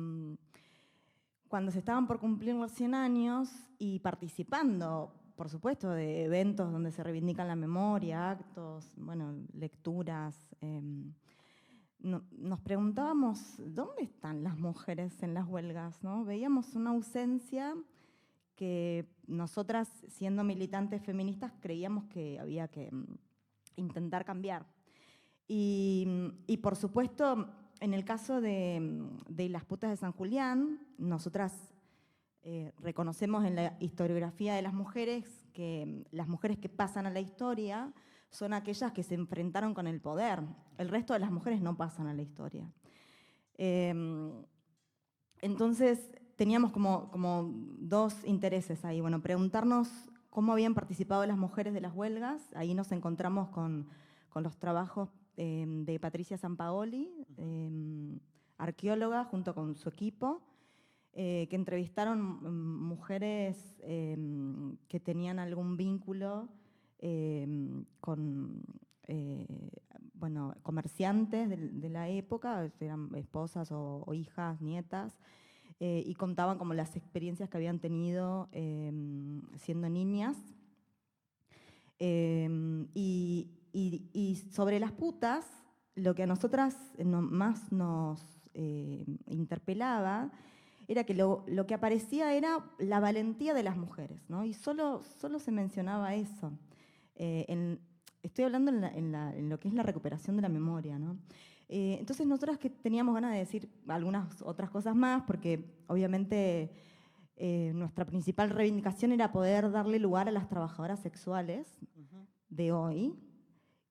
cuando se estaban por cumplir los 100 años y participando, por supuesto, de eventos donde se reivindican la memoria, actos, bueno, lecturas, nos preguntábamos, ¿dónde están las mujeres en las huelgas? ¿No? Veíamos una ausencia que nosotras, siendo militantes feministas, creíamos que había que intentar cambiar. Y por supuesto, en el caso de las putas de San Julián, nosotras reconocemos en la historiografía de las mujeres que las mujeres que pasan a la historia son aquellas que se enfrentaron con el poder. El resto de las mujeres no pasan a la historia. Entonces, teníamos como dos intereses ahí. Bueno, preguntarnos cómo habían participado las mujeres de las huelgas. Ahí nos encontramos con los trabajos de Patricia Sampaoli, arqueóloga, junto con su equipo, que entrevistaron mujeres que tenían algún vínculo con bueno, comerciantes de la época, eran esposas o hijas, nietas, y contaban como las experiencias que habían tenido siendo niñas. Y sobre las putas, lo que a nosotras más nos interpelaba era que lo que aparecía era la valentía de las mujeres, ¿no? Y solo se mencionaba eso. Estoy hablando en lo que es la recuperación de la memoria, ¿no? Entonces nosotras que teníamos ganas de decir algunas otras cosas más, porque obviamente nuestra principal reivindicación era poder darle lugar a las trabajadoras sexuales de hoy,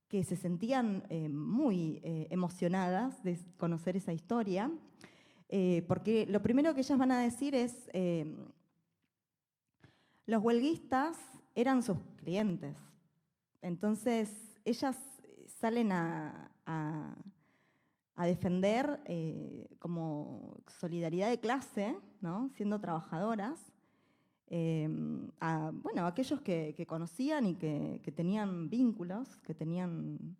que se sentían muy emocionadas de conocer esa historia, porque lo primero que ellas van a decir es, los huelguistas eran sus clientes. Entonces, ellas salen a defender como solidaridad de clase, ¿no? Siendo trabajadoras, bueno, aquellos que conocían y que tenían vínculos, que tenían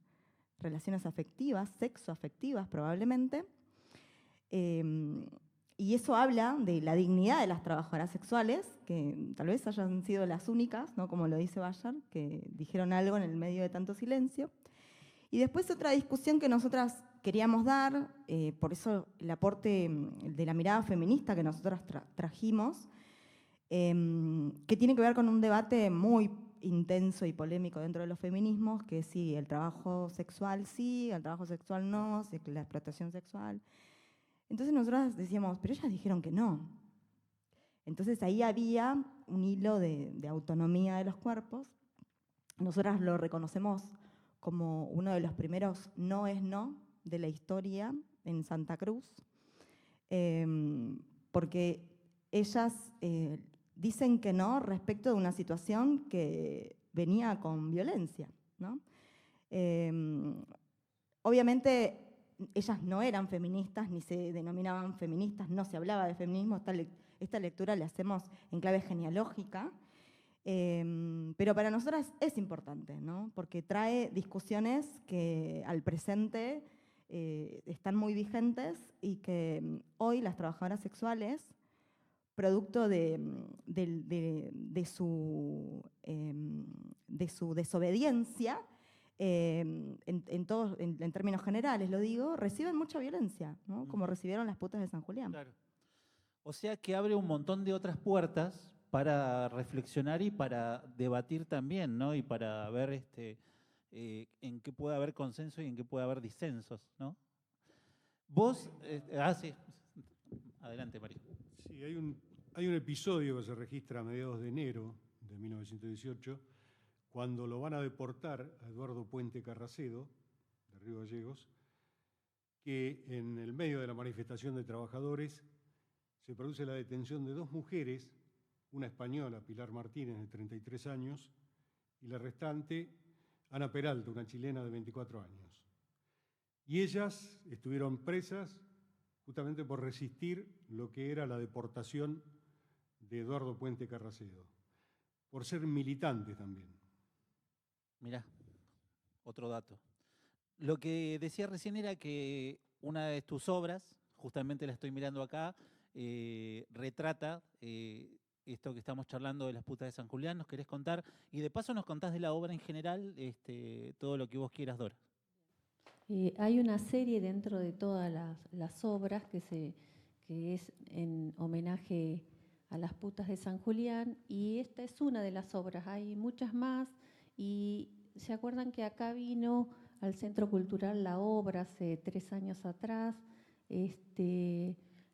relaciones afectivas, sexoafectivas probablemente. Y eso habla de la dignidad de las trabajadoras sexuales, que tal vez hayan sido las únicas, ¿no? Como lo dice Bayar, que dijeron algo en el medio de tanto silencio. Y después otra discusión que nosotras queríamos dar, por eso el aporte de la mirada feminista que nosotras trajimos, que tiene que ver con un debate muy intenso y polémico dentro de los feminismos, que sí, el trabajo sexual sí, el trabajo sexual no, la explotación sexual. Entonces nosotras decíamos, pero ellas dijeron que no. Entonces ahí había un hilo de autonomía de los cuerpos. Nosotras lo reconocemos como uno de los primeros no es no de la historia en Santa Cruz, porque ellas dicen que no respecto de una situación que venía con violencia, ¿no? Obviamente ellas no eran feministas, ni se denominaban feministas, no se hablaba de feminismo, esta lectura la hacemos en clave genealógica, pero para nosotras es importante, ¿no? Porque trae discusiones que al presente están muy vigentes y que hoy las trabajadoras sexuales, producto de su desobediencia, en términos generales lo digo, reciben mucha violencia, ¿no? Como recibieron las putas de San Julián. Claro. O sea que abre un montón de otras puertas para reflexionar y para debatir también, ¿no? Y para ver en qué puede haber consenso y en qué puede haber disensos, ¿no? Vos, sí. Adelante, Mario. Sí, hay un episodio que se registra a mediados de enero de 1918, cuando lo van a deportar a Eduardo Puente Carracedo, de Río Gallegos, que en el medio de la manifestación de trabajadores se produce la detención de dos mujeres, una española, Pilar Martínez, de 33 años, y la restante, Ana Peralta, una chilena de 24 años. Y ellas estuvieron presas justamente por resistir lo que era la deportación de Eduardo Puente Carracedo, por ser militantes también. Mirá, otro dato. Lo que decía recién era que una de tus obras, justamente la estoy mirando acá, retrata esto que estamos charlando de las putas de San Julián. ¿Nos querés contar? Y de paso nos contás de la obra en general, todo lo que vos quieras, Dora. Hay una serie dentro de todas las obras que es en homenaje a las putas de San Julián, y esta es una de las obras. Hay muchas más, y se acuerdan que acá vino al Centro Cultural La Obra hace 3 años atrás,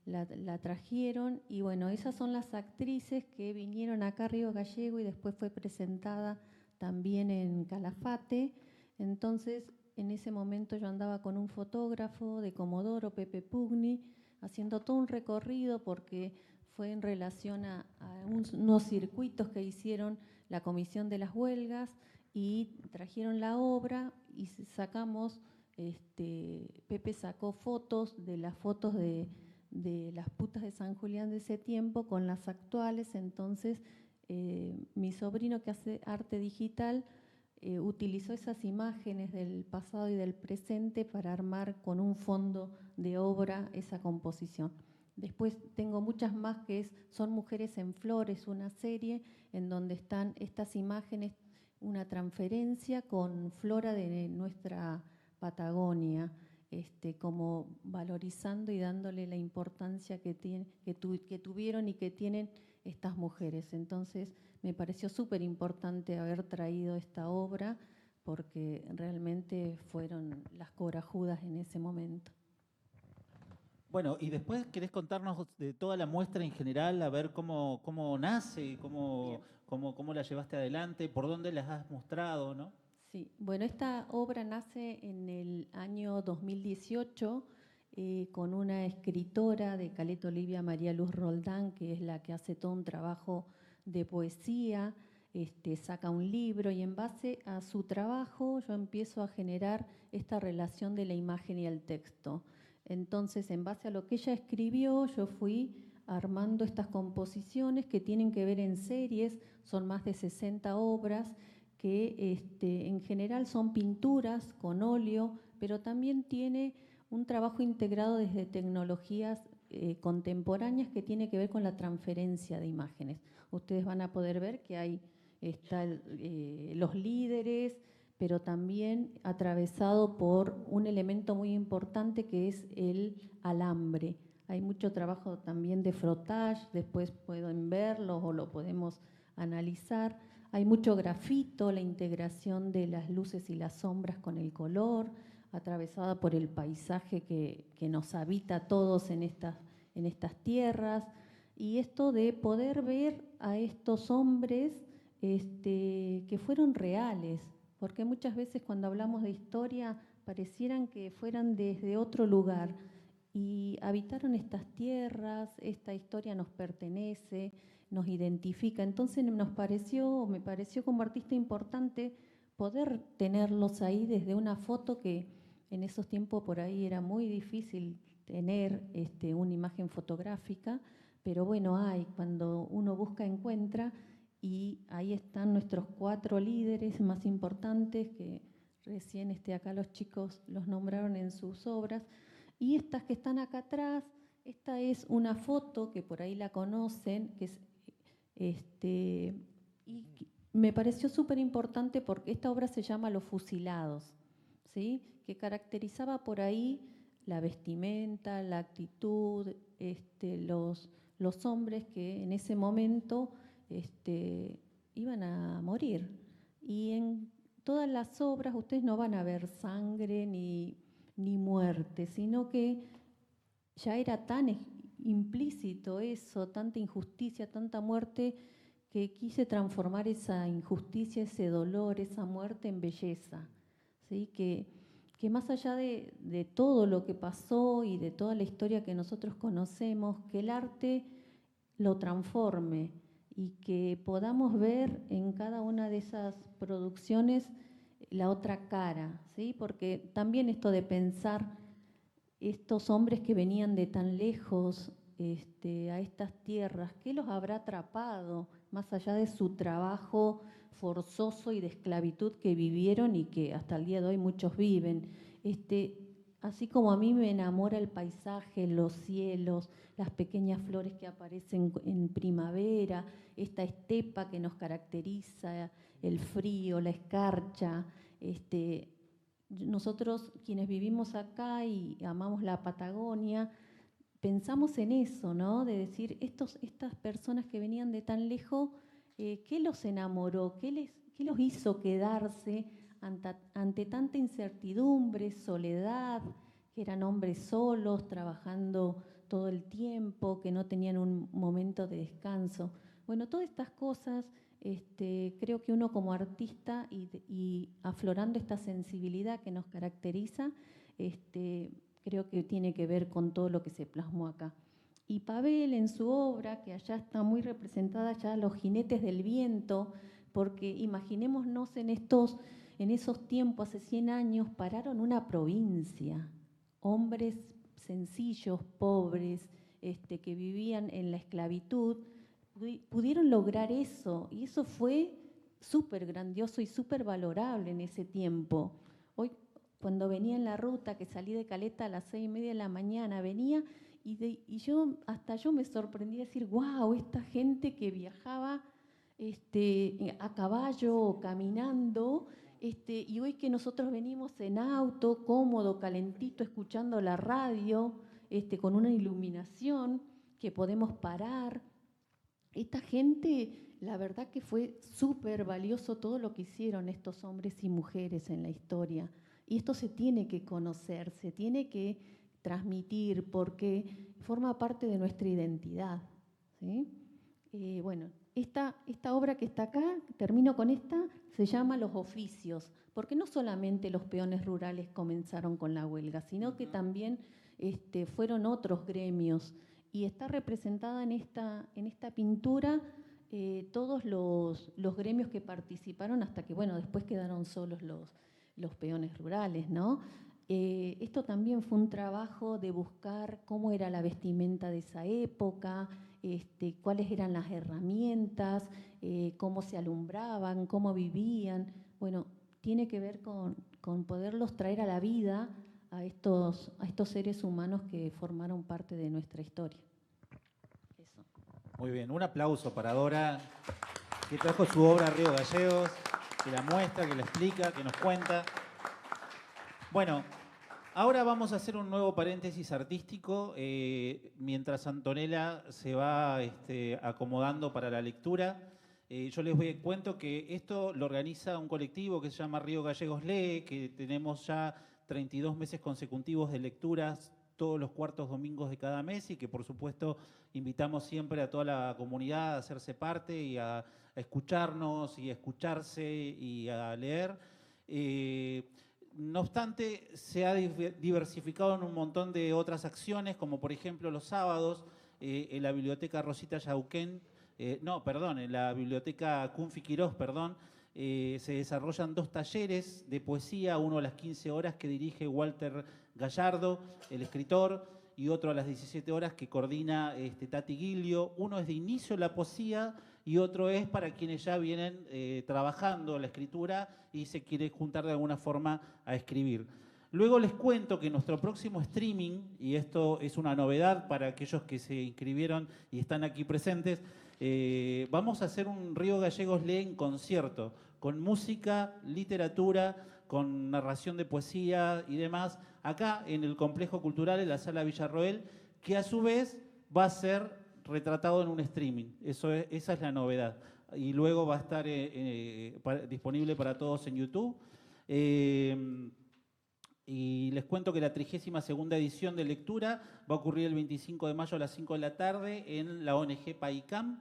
la trajeron, y bueno, esas son las actrices que vinieron acá a Río Gallego y después fue presentada también en Calafate. Entonces, en ese momento yo andaba con un fotógrafo de Comodoro, Pepe Pugni, haciendo todo un recorrido porque fue en relación a unos circuitos que hicieron la Comisión de las Huelgas, y trajeron la obra y sacamos, Pepe sacó fotos de las fotos de las putas de San Julián de ese tiempo con las actuales. Entonces mi sobrino, que hace arte digital, utilizó esas imágenes del pasado y del presente para armar con un fondo de obra esa composición. Después tengo muchas más que son Mujeres en Flores, una serie en donde están estas imágenes, una transferencia con flora de nuestra Patagonia, como valorizando y dándole la importancia que tuvieron y que tienen estas mujeres. Entonces me pareció súper importante haber traído esta obra porque realmente fueron las corajudas en ese momento. Bueno, y después querés contarnos de toda la muestra en general, a ver cómo nace, cómo la llevaste adelante, por dónde las has mostrado, ¿no? Sí, bueno, esta obra nace en el año 2018 con una escritora de Caleta Olivia, María Luz Roldán, que es la que hace todo un trabajo de poesía, saca un libro, y en base a su trabajo yo empiezo a generar esta relación de la imagen y el texto. Entonces, en base a lo que ella escribió, yo fui armando estas composiciones que tienen que ver en series, son más de 60 obras, que en general son pinturas con óleo, pero también tiene un trabajo integrado desde tecnologías contemporáneas que tiene que ver con la transferencia de imágenes. Ustedes van a poder ver que están los líderes, pero también atravesado por un elemento muy importante que es el alambre. Hay mucho trabajo también de frottage, después pueden verlo o lo podemos analizar. Hay mucho grafito, la integración de las luces y las sombras con el color, atravesada por el paisaje que nos habita a todos en estas tierras. Y esto de poder ver a estos hombres que fueron reales, porque muchas veces cuando hablamos de historia parecieran que fueran desde otro lugar, y habitaron estas tierras, esta historia nos pertenece, nos identifica. Entonces me pareció como artista importante poder tenerlos ahí desde una foto, que en esos tiempos por ahí era muy difícil tener una imagen fotográfica, pero bueno, cuando uno busca encuentra, y ahí están nuestros 4 líderes más importantes que recién acá los chicos los nombraron en sus obras. Y estas que están acá atrás, esta es una foto que por ahí la conocen, que es, y me pareció súper importante porque esta obra se llama Los Fusilados, ¿sí? Que caracterizaba por ahí la vestimenta, la actitud, los hombres que en ese momento iban a morir. Y en todas las obras ustedes no van a ver sangre ni muerte, sino que ya era tan implícito eso, tanta injusticia, tanta muerte, que quise transformar esa injusticia, ese dolor, esa muerte en belleza, ¿sí? Que más allá de todo lo que pasó y de toda la historia que nosotros conocemos, que el arte lo transforme y que podamos ver en cada una de esas producciones la otra cara, ¿sí? Porque también esto de pensar estos hombres que venían de tan lejos a estas tierras, ¿qué los habrá atrapado más allá de su trabajo forzoso y de esclavitud que vivieron y que hasta el día de hoy muchos viven? así como a mí me enamora el paisaje, los cielos, las pequeñas flores que aparecen en primavera, esta estepa que nos caracteriza, el frío, la escarcha, nosotros quienes vivimos acá y amamos la Patagonia, pensamos en eso, ¿no? De decir, estas personas que venían de tan lejos, ¿qué los enamoró? ¿Qué los hizo quedarse ante tanta incertidumbre, soledad, que eran hombres solos, trabajando todo el tiempo, que no tenían un momento de descanso? Bueno, todas estas cosas, creo que uno como artista y aflorando esta sensibilidad que nos caracteriza, creo que tiene que ver con todo lo que se plasmó acá. Y Pavel en su obra, que allá está muy representada ya los jinetes del viento, porque imaginémonos en esos tiempos, hace 100 años, pararon una provincia, hombres sencillos, pobres, que vivían en la esclavitud, pudieron lograr eso, y eso fue súper grandioso y súper valorable en ese tiempo. Hoy, cuando venía en la ruta, que salí de Caleta a las 6:30 de la mañana, venía y yo me sorprendí de decir, wow, esta gente que viajaba a caballo o caminando, y hoy que nosotros venimos en auto, cómodo, calentito, escuchando la radio, con una iluminación que podemos parar. Esta gente, la verdad que fue súper valioso todo lo que hicieron estos hombres y mujeres en la historia. Y esto se tiene que conocer, se tiene que transmitir, porque forma parte de nuestra identidad, ¿sí? Bueno, esta obra que está acá, termino con esta, se llama Los Oficios, porque no solamente los peones rurales comenzaron con la huelga, sino que también fueron otros gremios, y está representada en esta pintura todos los gremios que participaron hasta que, bueno, después quedaron solos los peones rurales, ¿no? Esto también fue un trabajo de buscar cómo era la vestimenta de esa época, cuáles eran las herramientas, cómo se alumbraban, cómo vivían. Bueno, tiene que ver con poderlos traer a la vida a estos seres humanos que formaron parte de nuestra historia. Eso. Muy bien, un aplauso para Dora, que trajo su obra a Río Gallegos, que la muestra, que la explica, que nos cuenta. Bueno, ahora vamos a hacer un nuevo paréntesis artístico, mientras Antonella se va acomodando para la lectura. Yo les cuento que esto lo organiza un colectivo que se llama Río Gallegos Lee, que tenemos ya 32 meses consecutivos de lecturas todos los cuartos domingos de cada mes, y que por supuesto invitamos siempre a toda la comunidad a hacerse parte y a escucharnos y a escucharse y a leer. No obstante, se ha diversificado en un montón de otras acciones, como por ejemplo los sábados en la Biblioteca Rosita Yauquén, en la Biblioteca Kunfi Quirós, se desarrollan 2 talleres de poesía, uno a las 15 horas que dirige Walter Gallardo, el escritor, y otro a las 17 horas que coordina Tati Giglio. Uno es de inicio a la poesía y otro es para quienes ya vienen trabajando la escritura y se quiere juntar de alguna forma a escribir. Luego les cuento que nuestro próximo streaming, y esto es una novedad para aquellos que se inscribieron y están aquí presentes, vamos a hacer un Río Gallegos Lee en concierto, con música, literatura, con narración de poesía y demás, acá en el Complejo Cultural, en la Sala Villarroel, que a su vez va a ser retratado en un streaming. Esa es la novedad. Y luego va a estar disponible para todos en YouTube. Y les cuento que la 32ª edición de lectura va a ocurrir el 25 de mayo a las 5 de la tarde en la ONG PAICAM,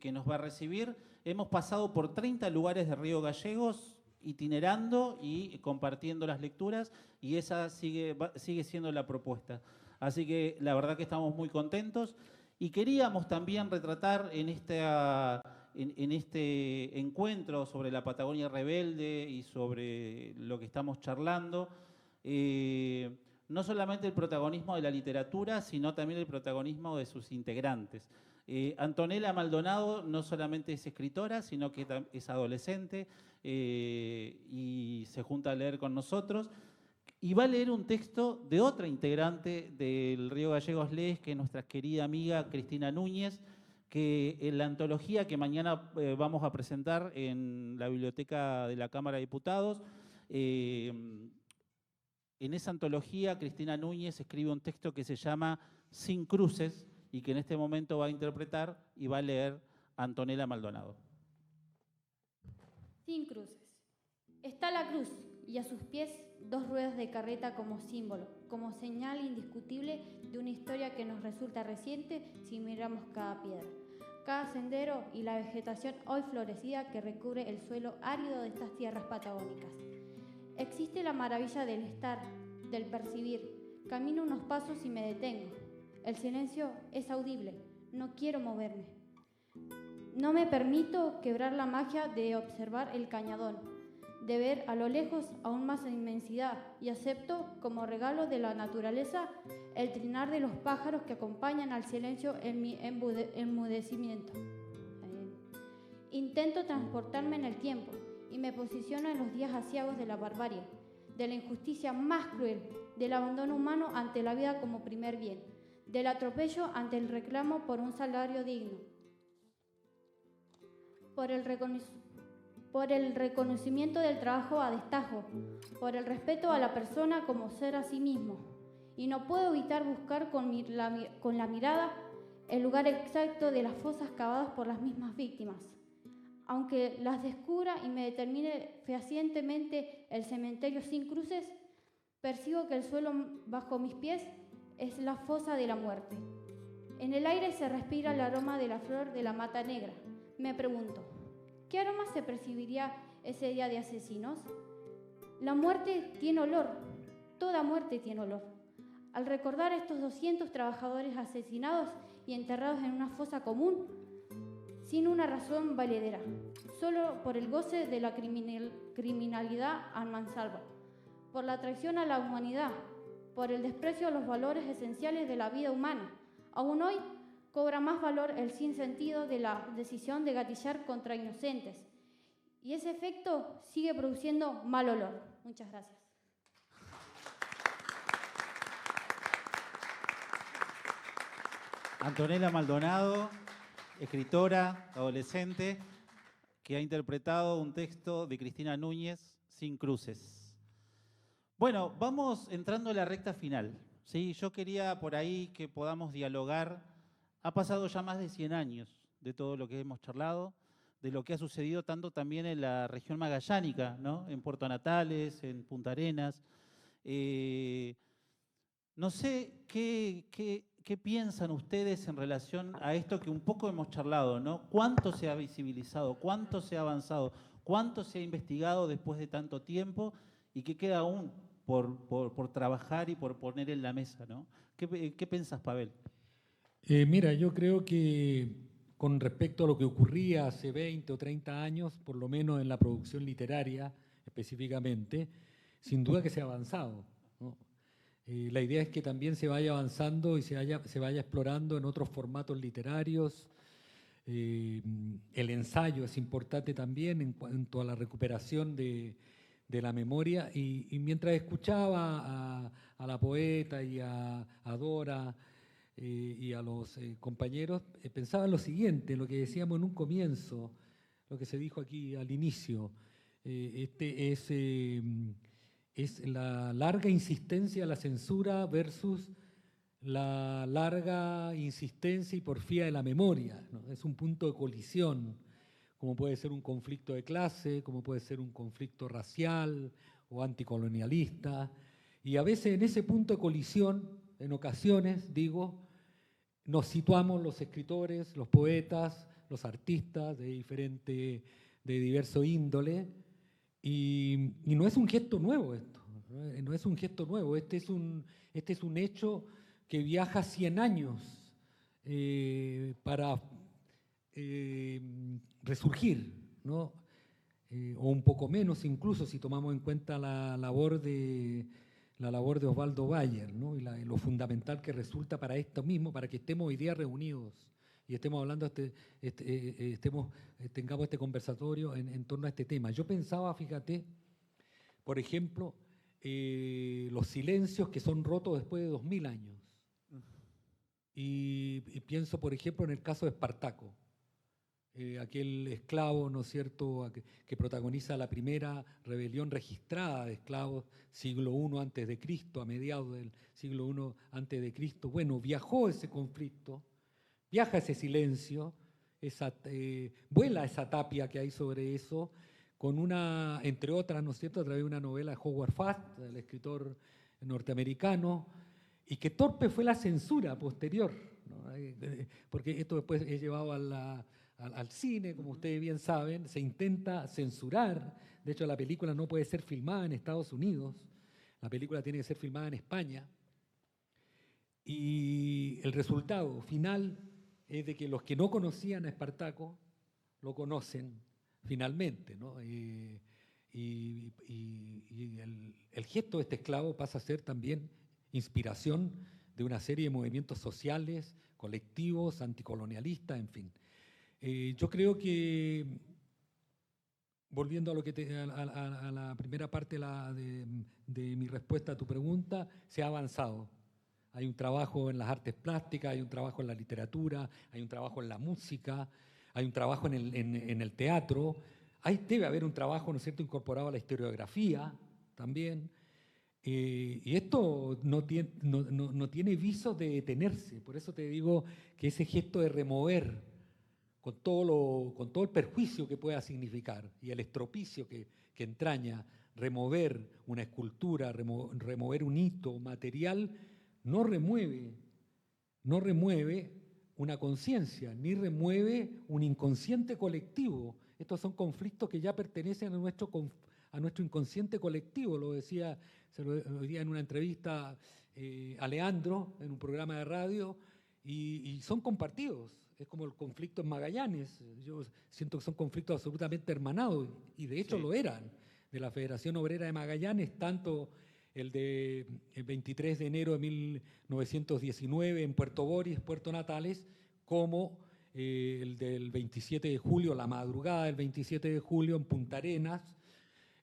que nos va a recibir. Hemos pasado por 30 lugares de Río Gallegos, itinerando y compartiendo las lecturas, y esa sigue siendo la propuesta. Así que la verdad que estamos muy contentos, y queríamos también retratar en este encuentro sobre la Patagonia rebelde y sobre lo que estamos charlando, no solamente el protagonismo de la literatura, sino también el protagonismo de sus integrantes. Antonella Maldonado no solamente es escritora, sino que es adolescente y se junta a leer con nosotros. y va a leer un texto de otra integrante del Río Gallegos Lees, que es nuestra querida amiga Cristina Núñez, que en la antología que mañana vamos a presentar en la biblioteca de la Cámara de Diputados, en esa antología Cristina Núñez escribe un texto que se llama Sin Cruces y que en este momento va a interpretar y va a leer Antonella Maldonado. Sin cruces. Está la cruz y a sus pies 2 ruedas de carreta como símbolo, como señal indiscutible de una historia que nos resulta reciente si miramos cada piedra, cada sendero y la vegetación hoy florecida que recubre el suelo árido de estas tierras patagónicas. Existe la maravilla del estar, del percibir. Camino unos pasos y me detengo. El silencio es audible. No quiero moverme. No me permito quebrar la magia de observar el cañadón, de ver a lo lejos aún más inmensidad, y acepto como regalo de la naturaleza el trinar de los pájaros que acompañan al silencio en mi enmudecimiento. Intento transportarme en el tiempo y me posiciono en los días aciagos de la barbarie, de la injusticia más cruel, del abandono humano ante la vida como primer bien, del atropello ante el reclamo por un salario digno, por el reconocimiento del trabajo a destajo, por el respeto a la persona como ser a sí mismo. Y no puedo evitar buscar con la mirada el lugar exacto de las fosas cavadas por las mismas víctimas. Aunque las descubra y me determine fehacientemente el cementerio sin cruces, percibo que el suelo bajo mis pies es la fosa de la muerte. En el aire se respira el aroma de la flor de la mata negra. Me pregunto, ¿qué aroma se percibiría ese día de asesinos? La muerte tiene olor, toda muerte tiene olor. Al recordar a estos 200 trabajadores asesinados y enterrados en una fosa común, sin una razón valedera, solo por el goce de la criminalidad a mansalva, por la traición a la humanidad, por el desprecio a los valores esenciales de la vida humana. Aún hoy cobra más valor el sinsentido de la decisión de gatillar contra inocentes. Y ese efecto sigue produciendo mal olor. Muchas gracias. Antonella Maldonado, escritora, adolescente, que ha interpretado un texto de Cristina Núñez, Sin Cruces. Bueno, vamos entrando a la recta final, ¿sí? Yo quería por ahí que podamos dialogar. Ha pasado ya más de 100 años de todo lo que hemos charlado, de lo que ha sucedido tanto también en la región magallánica, ¿no? En Puerto Natales, en Punta Arenas. No sé qué piensan ustedes en relación a esto que un poco hemos charlado, ¿no? ¿Cuánto se ha visibilizado? ¿Cuánto se ha avanzado? ¿Cuánto se ha investigado después de tanto tiempo? ¿Y qué queda aún por trabajar y por poner en la mesa, ¿no? ¿Qué pensás, Pavel? Mira, yo creo que con respecto a lo que ocurría hace 20 o 30 años, por lo menos en la producción literaria específicamente, sin duda que se ha avanzado, ¿no? La idea es que también se vaya avanzando y se vaya explorando en otros formatos literarios. El ensayo es importante también en cuanto a la recuperación de la memoria. Y mientras escuchaba a la poeta y a Dora y a los compañeros, pensaba en lo siguiente, lo que decíamos en un comienzo, lo que se dijo aquí al inicio. Es la larga insistencia a la censura versus la larga insistencia y porfía de la memoria, ¿no? Es un punto de colisión, como puede ser un conflicto de clase, como puede ser un conflicto racial o anticolonialista. Y a veces en ese punto de colisión, en ocasiones, digo, nos situamos los escritores, los poetas, los artistas de diverso índole. Y no es un gesto nuevo esto, no es un gesto nuevo, este es un hecho que viaja 100 años para resurgir, ¿no? O un poco menos incluso si tomamos en cuenta la labor de Osvaldo Bayer, ¿no? Y lo fundamental que resulta para esto mismo, para que estemos hoy día reunidos y estemos hablando, tengamos este conversatorio en torno a este tema. Yo pensaba, fíjate, por ejemplo, los silencios que son rotos después de 2000 años. Y pienso, por ejemplo, en el caso de Espartaco, aquel esclavo, ¿no es cierto?, que protagoniza la primera rebelión registrada de esclavos, siglo I antes de Cristo, a mediados del siglo I antes de Cristo. Bueno, viajó ese conflicto, viaja ese silencio, vuela esa tapia que hay sobre eso, con una, entre otras, ¿no es cierto?, a través de una novela de Howard Fast, el escritor norteamericano, y qué torpe fue la censura posterior, ¿no? Porque esto después es llevado al cine, como ustedes bien saben, se intenta censurar. De hecho, la película no puede ser filmada en Estados Unidos, la película tiene que ser filmada en España. Y el resultado final es de que los que no conocían a Espartaco lo conocen finalmente, ¿no? Y el gesto de este esclavo pasa a ser también inspiración de una serie de movimientos sociales, colectivos, anticolonialistas, en fin. Yo creo que, volviendo a la primera parte de mi respuesta a tu pregunta, se ha avanzado. Hay un trabajo en las artes plásticas, hay un trabajo en la literatura, hay un trabajo en la música, hay un trabajo en el teatro. Debe haber un trabajo, ¿no es cierto?, incorporado a la historiografía también. Y esto no tiene visos de detenerse. Por eso te digo que ese gesto de remover, con todo el perjuicio que pueda significar y el estropicio que entraña remover una escultura, remover un hito material, no remueve una conciencia, ni remueve un inconsciente colectivo. Estos son conflictos que ya pertenecen a nuestro inconsciente colectivo, lo decía en una entrevista a Leandro, en un programa de radio, y son compartidos. Es como el conflicto en Magallanes. Yo siento que son conflictos absolutamente hermanados, y de hecho lo eran, de la Federación Obrera de Magallanes, tanto el 23 de enero de 1919 en Puerto Boris, Puerto Natales, como el del 27 de julio, la madrugada del 27 de julio en Punta Arenas,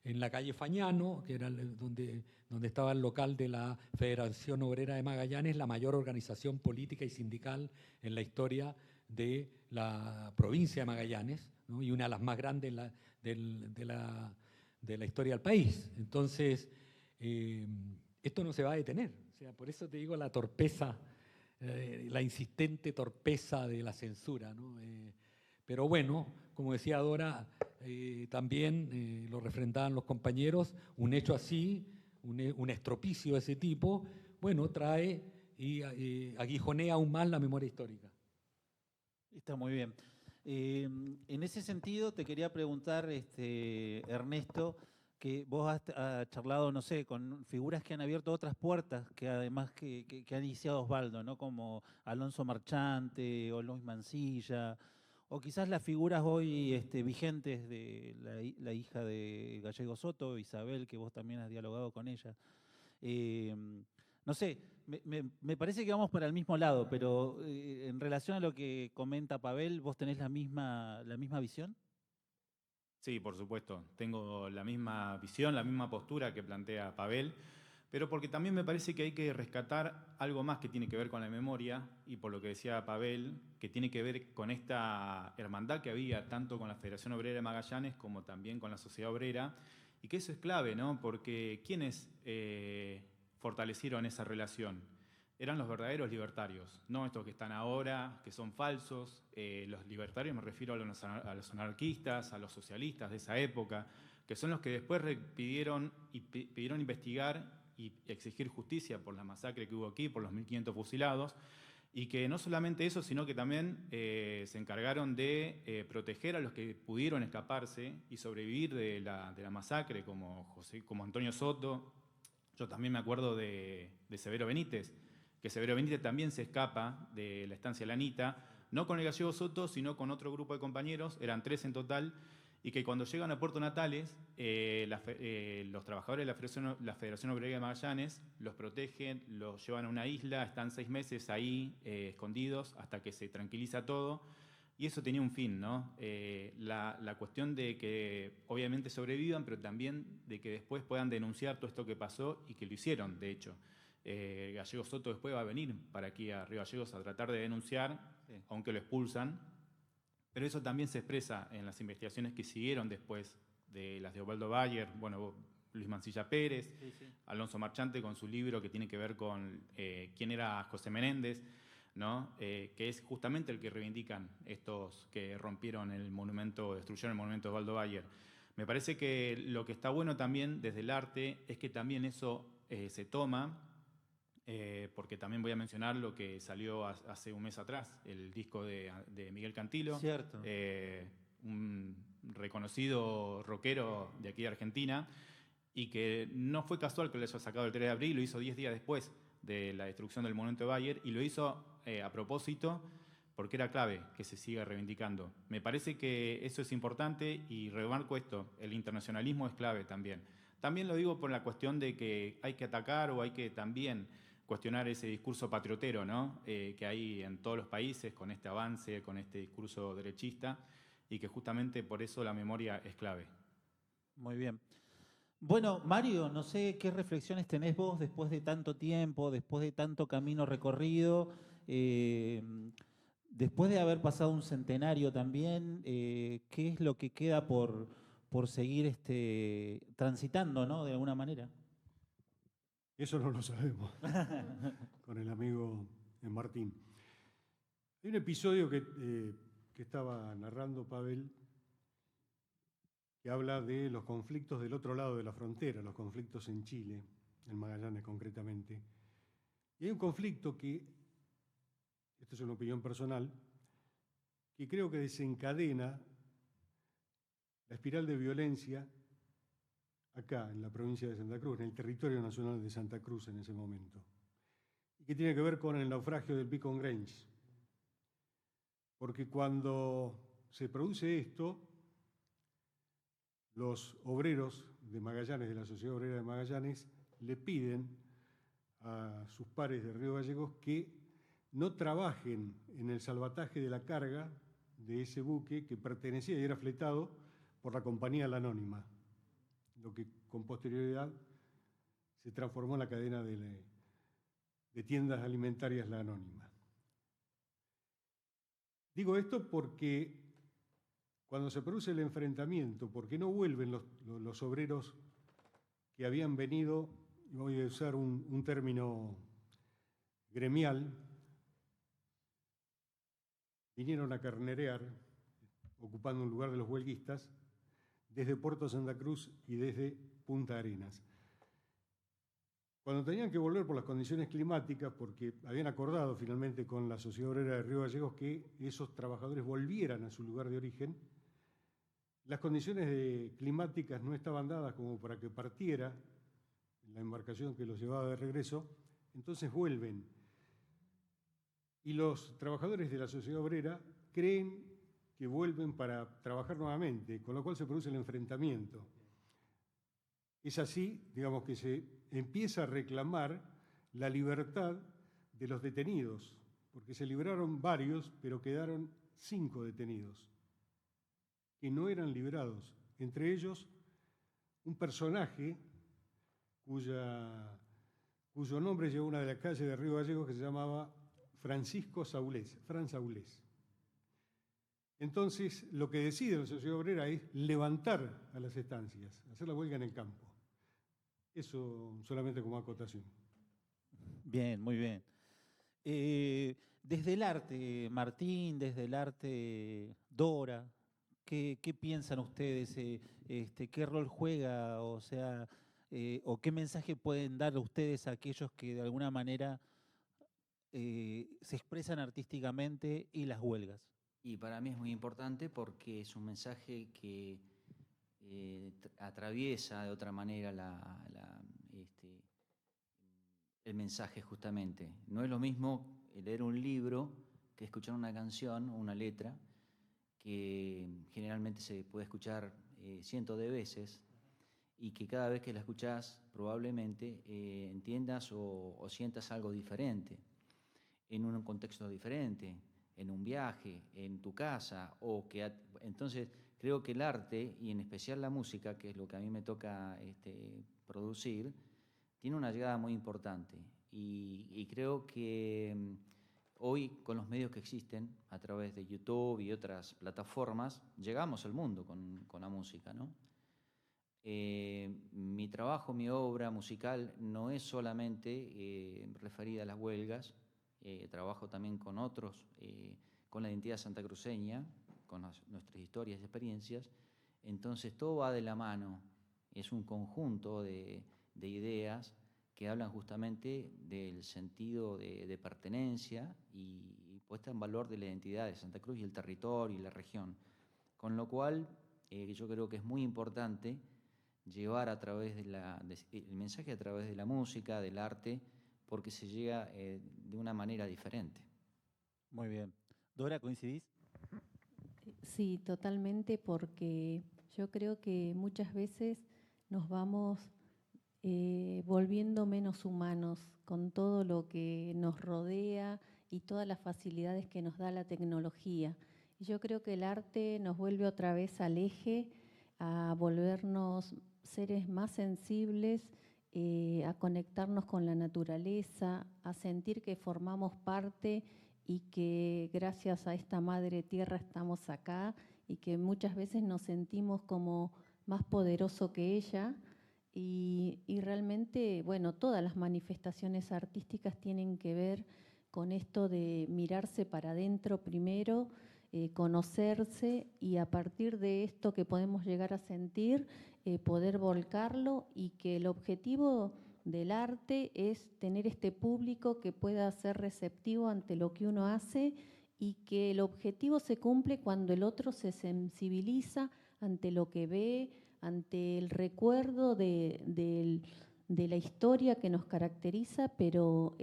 en la calle Fañano, que era donde estaba el local de la Federación Obrera de Magallanes, la mayor organización política y sindical en la historia de la provincia de Magallanes, ¿no? Y una de las más grandes de la historia del país. Entonces, esto no se va a detener. O sea, por eso te digo la torpeza, la insistente torpeza de la censura, ¿no? Pero bueno, como decía Dora, también lo refrendaban los compañeros, un hecho así, un estropicio de ese tipo, bueno, trae y aguijonea aún más la memoria histórica. Está muy bien. En ese sentido, te quería preguntar, Ernesto, que vos has charlado, no sé, con figuras que han abierto otras puertas, que además que ha iniciado Osvaldo, ¿no? Como Alonso Marchante o Luis Mansilla, o quizás las figuras hoy vigentes de la hija de Gallego Soto, Isabel, que vos también has dialogado con ella. No sé, me parece que vamos para el mismo lado, pero en relación a lo que comenta Pavel, ¿vos tenés la misma visión? Sí, por supuesto. Tengo la misma visión, la misma postura que plantea Pavel, pero porque también me parece que hay que rescatar algo más que tiene que ver con la memoria, y por lo que decía Pavel, que tiene que ver con esta hermandad que había tanto con la Federación Obrera de Magallanes como también con la sociedad obrera, y que eso es clave, ¿no? Porque ¿quiénes fortalecieron esa relación? Eran los verdaderos libertarios, no estos que están ahora, que son falsos. Los libertarios me refiero a los anarquistas, a los socialistas de esa época, que son los que después pidieron investigar y exigir justicia por la masacre que hubo aquí, por los 1.500 fusilados, y que no solamente eso, sino que también se encargaron de proteger a los que pudieron escaparse y sobrevivir de la masacre, como Antonio Soto. Yo también me acuerdo de Severo Benítez, que Severo Benítez también se escapa de la estancia Lanita, no con el Gallego Soto, sino con otro grupo de compañeros, eran 3 en total, y que cuando llegan a Puerto Natales, los trabajadores de la Federación Obrera de Magallanes los protegen, los llevan a una isla, están 6 meses ahí escondidos hasta que se tranquiliza todo, Y eso tenía un fin, ¿no? La cuestión de que obviamente sobrevivan, pero también de que después puedan denunciar todo esto que pasó y que lo hicieron, de hecho. Gallego Soto después va a venir para aquí a Río Gallegos a tratar de denunciar, aunque lo expulsan. Pero eso también se expresa en las investigaciones que siguieron después de las de Osvaldo Bayer, bueno, Luis Mancilla Pérez, Alonso Marchante con su libro que tiene que ver con quién era José Menéndez, ¿no? Que es justamente el que reivindican estos que rompieron el monumento, destruyeron el monumento de Osvaldo Bayer. Me parece que lo que está bueno también desde el arte es que también eso se toma, porque también voy a mencionar lo que salió hace un mes atrás, el disco de Miguel Cantilo, Cierto. Un reconocido rockero de aquí de Argentina, y que no fue casual que lo haya sacado el 3 de abril, lo hizo 10 días después de la destrucción del monumento de Bayer, y lo hizo a propósito porque era clave que se siga reivindicando. Me parece que eso es importante y remarco esto, el internacionalismo es clave también. También lo digo por la cuestión de que hay que atacar o hay que también cuestionar ese discurso patriotero, ¿no? Que hay en todos los países con este avance, con este discurso derechista, y que justamente por eso la memoria es clave. Muy bien. Bueno, Mario, no sé qué reflexiones tenés vos después de tanto tiempo, después de tanto camino recorrido, después de haber pasado un centenario también, ¿qué es lo que queda por seguir transitando, ¿no? De alguna manera. Eso no lo sabemos, con el amigo Martín. Hay un episodio que estaba narrando Pavel, que habla de los conflictos del otro lado de la frontera, los conflictos en Chile, en Magallanes concretamente. Y hay un conflicto que, esto es una opinión personal, que creo que desencadena la espiral de violencia acá, en la provincia de Santa Cruz, en el territorio nacional de Santa Cruz en ese momento, y que tiene que ver con el naufragio del Beacon Grange. Porque cuando se produce esto, los obreros de Magallanes, de la Sociedad Obrera de Magallanes, le piden a sus pares de Río Gallegos que no trabajen en el salvataje de la carga de ese buque que pertenecía y era fletado por la compañía La Anónima, lo que con posterioridad se transformó en la cadena de tiendas alimentarias La Anónima. Digo esto porque cuando se produce el enfrentamiento, ¿por qué no vuelven los obreros que habían venido, y voy a usar un término gremial, vinieron a carnerear, ocupando un lugar de los huelguistas, desde Puerto Santa Cruz y desde Punta Arenas? Cuando tenían que volver por las condiciones climáticas, porque habían acordado finalmente con la Sociedad Obrera de Río Gallegos que esos trabajadores volvieran a su lugar de origen, las condiciones climáticas no estaban dadas como para que partiera la embarcación que los llevaba de regreso, entonces vuelven. Y los trabajadores de la Sociedad Obrera creen que vuelven para trabajar nuevamente, con lo cual se produce el enfrentamiento. Es así, digamos, que se empieza a reclamar la libertad de los detenidos, porque se libraron varios, pero quedaron 5 detenidos que no eran liberados, entre ellos un personaje cuyo nombre llevó una de las calles de Río Gallegos que se llamaba Francisco Saulés, Fran Saulés. Entonces, lo que decide la Sociedad Obrera es levantar a las estancias, hacer la huelga en el campo. Eso solamente como acotación. Bien, muy bien. Desde el arte, Martín, desde el arte, Dora, ¿qué piensan ustedes? ¿Qué rol juega? O sea, o qué mensaje pueden dar ustedes a aquellos que de alguna manera se expresan artísticamente y las huelgas? Y para mí es muy importante porque es un mensaje que atraviesa de otra manera el mensaje justamente. No es lo mismo leer un libro que escuchar una canción o una letra que generalmente se puede escuchar cientos de veces y que cada vez que la escuchás probablemente entiendas o sientas algo diferente, en un contexto diferente, en un viaje, en tu casa, entonces creo que el arte, y en especial la música, que es lo que a mí me toca producir, tiene una llegada muy importante. Y creo que hoy, con los medios que existen, a través de YouTube y otras plataformas, llegamos al mundo con la música, ¿no? Mi trabajo, mi obra musical no es solamente referida a las huelgas, trabajo también con otros, con la identidad santacruceña, con nuestras historias y experiencias, entonces todo va de la mano, es un conjunto de ideas que hablan justamente del sentido de pertenencia y puesta en valor de la identidad de Santa Cruz y el territorio y la región, con lo cual yo creo que es muy importante llevar a través el mensaje a través de la música, del arte, porque se llega de una manera diferente. Muy bien. Dora, ¿coincidís? Sí, totalmente, porque yo creo que muchas veces nos vamos volviendo menos humanos con todo lo que nos rodea y todas las facilidades que nos da la tecnología. Y yo creo que el arte nos vuelve otra vez al eje, a volvernos seres más sensibles, a conectarnos con la naturaleza, a sentir que formamos parte y que gracias a esta madre tierra estamos acá y que muchas veces nos sentimos como más poderoso que ella. Y realmente, bueno, todas las manifestaciones artísticas tienen que ver con esto de mirarse para adentro primero, conocerse y a partir de esto que podemos llegar a sentir, poder volcarlo y que el objetivo del arte es tener este público que pueda ser receptivo ante lo que uno hace y que el objetivo se cumple cuando el otro se sensibiliza ante lo que ve, ante el recuerdo de la historia que nos caracteriza, pero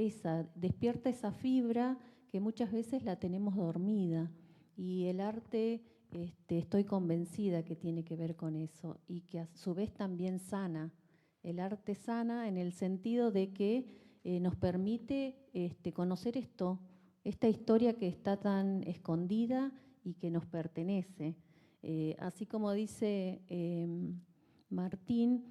despierta esa fibra que muchas veces la tenemos dormida. Y el arte, estoy convencida que tiene que ver con eso y que a su vez también sana. El arte sana en el sentido de que nos permite conocer esta historia que está tan escondida y que nos pertenece. Así como dice Martín,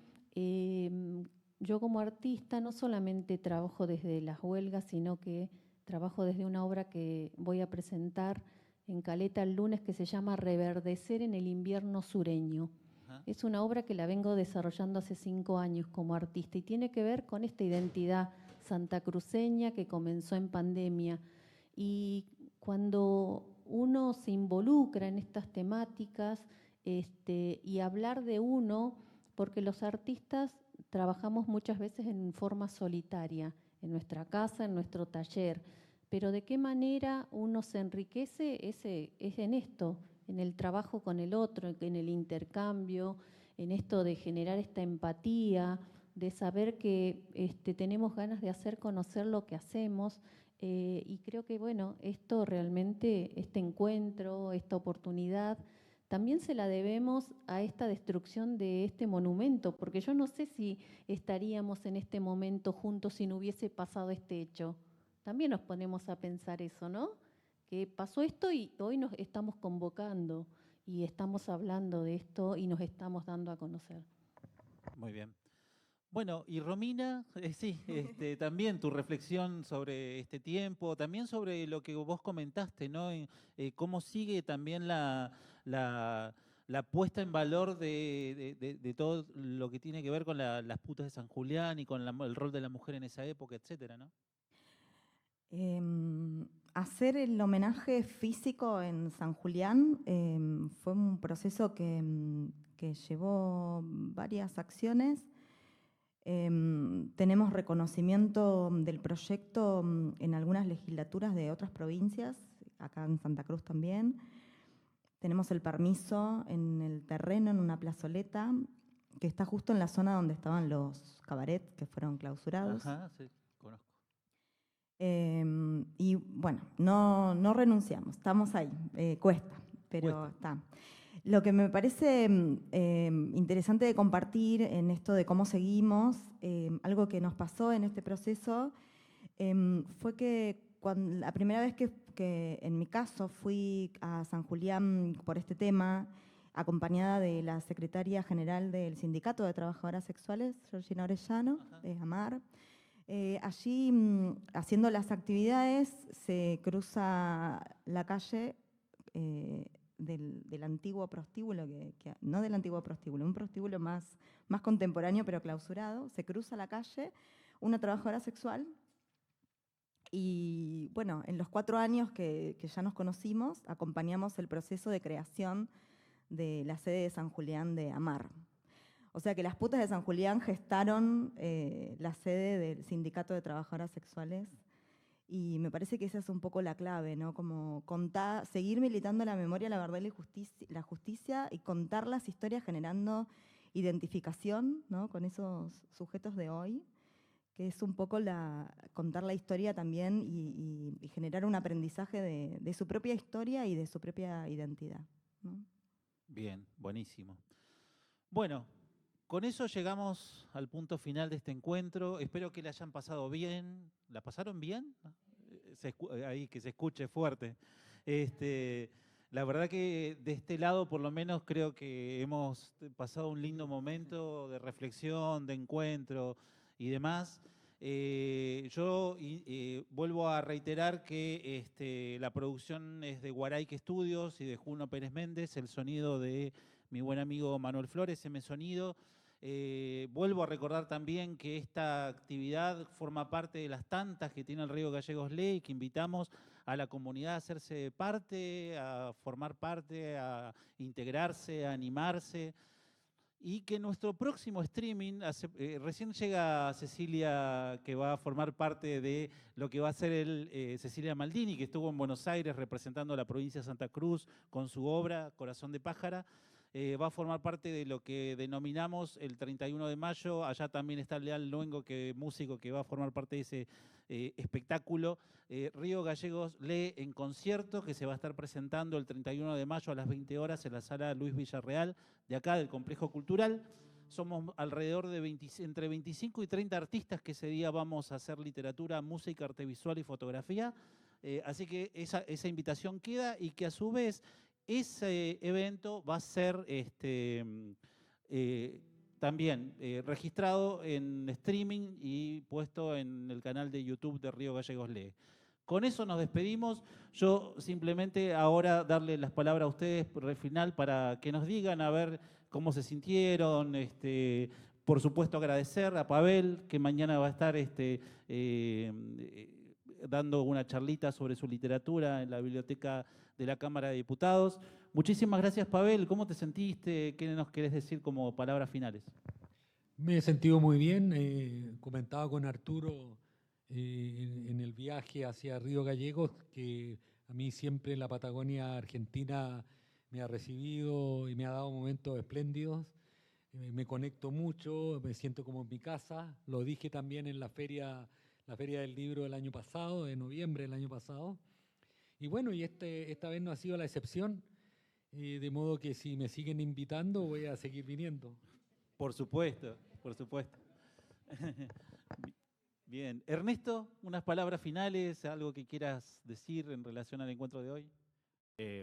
yo como artista no solamente trabajo desde las huelgas, sino que trabajo desde una obra que voy a presentar en Caleta el lunes que se llama Reverdecer en el invierno sureño. Ajá. Es una obra que la vengo desarrollando hace 5 años como artista y tiene que ver con esta identidad santacruceña que comenzó en pandemia. Y cuando uno se involucra en estas temáticas y hablar de uno, porque los artistas trabajamos muchas veces en forma solitaria, en nuestra casa, en nuestro taller, pero de qué manera uno se enriquece es en esto, en el trabajo con el otro, en el intercambio, en esto de generar esta empatía, de saber que tenemos ganas de hacer conocer lo que hacemos. Y creo que, bueno, esto realmente, este encuentro, esta oportunidad, también se la debemos a esta destrucción de este monumento, porque yo no sé si estaríamos en este momento juntos si no hubiese pasado este hecho. También nos ponemos a pensar eso, ¿no? Que pasó esto y hoy nos estamos convocando y estamos hablando de esto y nos estamos dando a conocer. Muy bien. Bueno, y Romina, sí, también tu reflexión sobre este tiempo, también sobre lo que vos comentaste, ¿no? Cómo sigue también la puesta en valor de todo lo que tiene que ver con las putas de San Julián y con el rol de la mujer en esa época, etcétera, ¿no? Hacer el homenaje físico en San Julián fue un proceso que llevó varias acciones. Tenemos reconocimiento del proyecto en algunas legislaturas de otras provincias, acá en Santa Cruz también. Tenemos el permiso en el terreno, en una plazoleta, que está justo en la zona donde estaban los cabarets que fueron clausurados. Ajá, sí, conozco. Y bueno, no renunciamos, estamos ahí, cuesta, pero está. Lo que me parece interesante de compartir en esto de cómo seguimos, algo que nos pasó en este proceso, fue que la primera vez que en mi caso fui a San Julián por este tema, acompañada de la secretaria general del Sindicato de Trabajadoras Sexuales, Georgina Orellano, de AMAR. Allí, haciendo las actividades, se cruza la calle del antiguo prostíbulo, no del antiguo prostíbulo, un prostíbulo más contemporáneo pero clausurado. Se cruza la calle una trabajadora sexual y, bueno, en los 4 años que ya nos conocimos, acompañamos el proceso de creación de la sede de San Julián de AMAR. O sea que las putas de San Julián gestaron la sede del Sindicato de Trabajadoras Sexuales, y me parece que esa es un poco la clave, ¿no? Como seguir militando la memoria, la verdad y la justicia, y contar las historias generando identificación, ¿no? Con esos sujetos de hoy, que es un poco contar la historia también y generar un aprendizaje de su propia historia y de su propia identidad, ¿no? Bien, buenísimo. Bueno, con eso llegamos al punto final de este encuentro. Espero que la hayan pasado bien. ¿La pasaron bien? Ahí, que se escuche fuerte. La verdad que de este lado, por lo menos, creo que hemos pasado un lindo momento de reflexión, de encuentro y demás. Yo vuelvo a reiterar que la producción es de Guaraique Estudios y de Juno Pérez Méndez, el sonido de mi buen amigo Manuel Flores, M Sonido. Vuelvo a recordar también que esta actividad forma parte de las tantas que tiene el Río Gallegos Lee, y que invitamos a la comunidad a hacerse parte, a formar parte, a integrarse, a animarse. Y que nuestro próximo streaming, recién llega Cecilia, que va a formar parte de lo que va a ser Cecilia Maldini, que estuvo en Buenos Aires representando a la provincia de Santa Cruz con su obra Corazón de Pájara. Va a formar parte de lo que denominamos el 31 de mayo. Allá también está Leal Luengo, músico que va a formar parte de ese espectáculo. Río Gallegos Lee en concierto, que se va a estar presentando el 31 de mayo a las 20 horas en la sala Luis Villarreal, de acá del Complejo Cultural. Somos alrededor de entre 25 y 30 artistas que ese día vamos a hacer literatura, música, arte visual y fotografía. Así que esa invitación queda, y que a su vez ese evento va a ser también registrado en streaming y puesto en el canal de YouTube de Río Gallegos Lee. Con eso nos despedimos. Yo simplemente ahora darle las palabras a ustedes por el final para que nos digan a ver cómo se sintieron. Por supuesto, agradecer a Pavel, que mañana va a estar dando una charlita sobre su literatura en la biblioteca de la Cámara de Diputados. Muchísimas gracias, Pavel. ¿Cómo te sentiste? ¿Qué nos querés decir como palabras finales? Me he sentido muy bien. Comentaba con Arturo en el viaje hacia Río Gallegos que a mí siempre la Patagonia Argentina me ha recibido y me ha dado momentos espléndidos. Me conecto mucho, me siento como en mi casa. Lo dije también en la feria del libro del año pasado, de noviembre del año pasado. Y bueno, esta vez no ha sido la excepción, de modo que si me siguen invitando voy a seguir viniendo. Por supuesto, por supuesto. Bien. Ernesto, unas palabras finales, algo que quieras decir en relación al encuentro de hoy.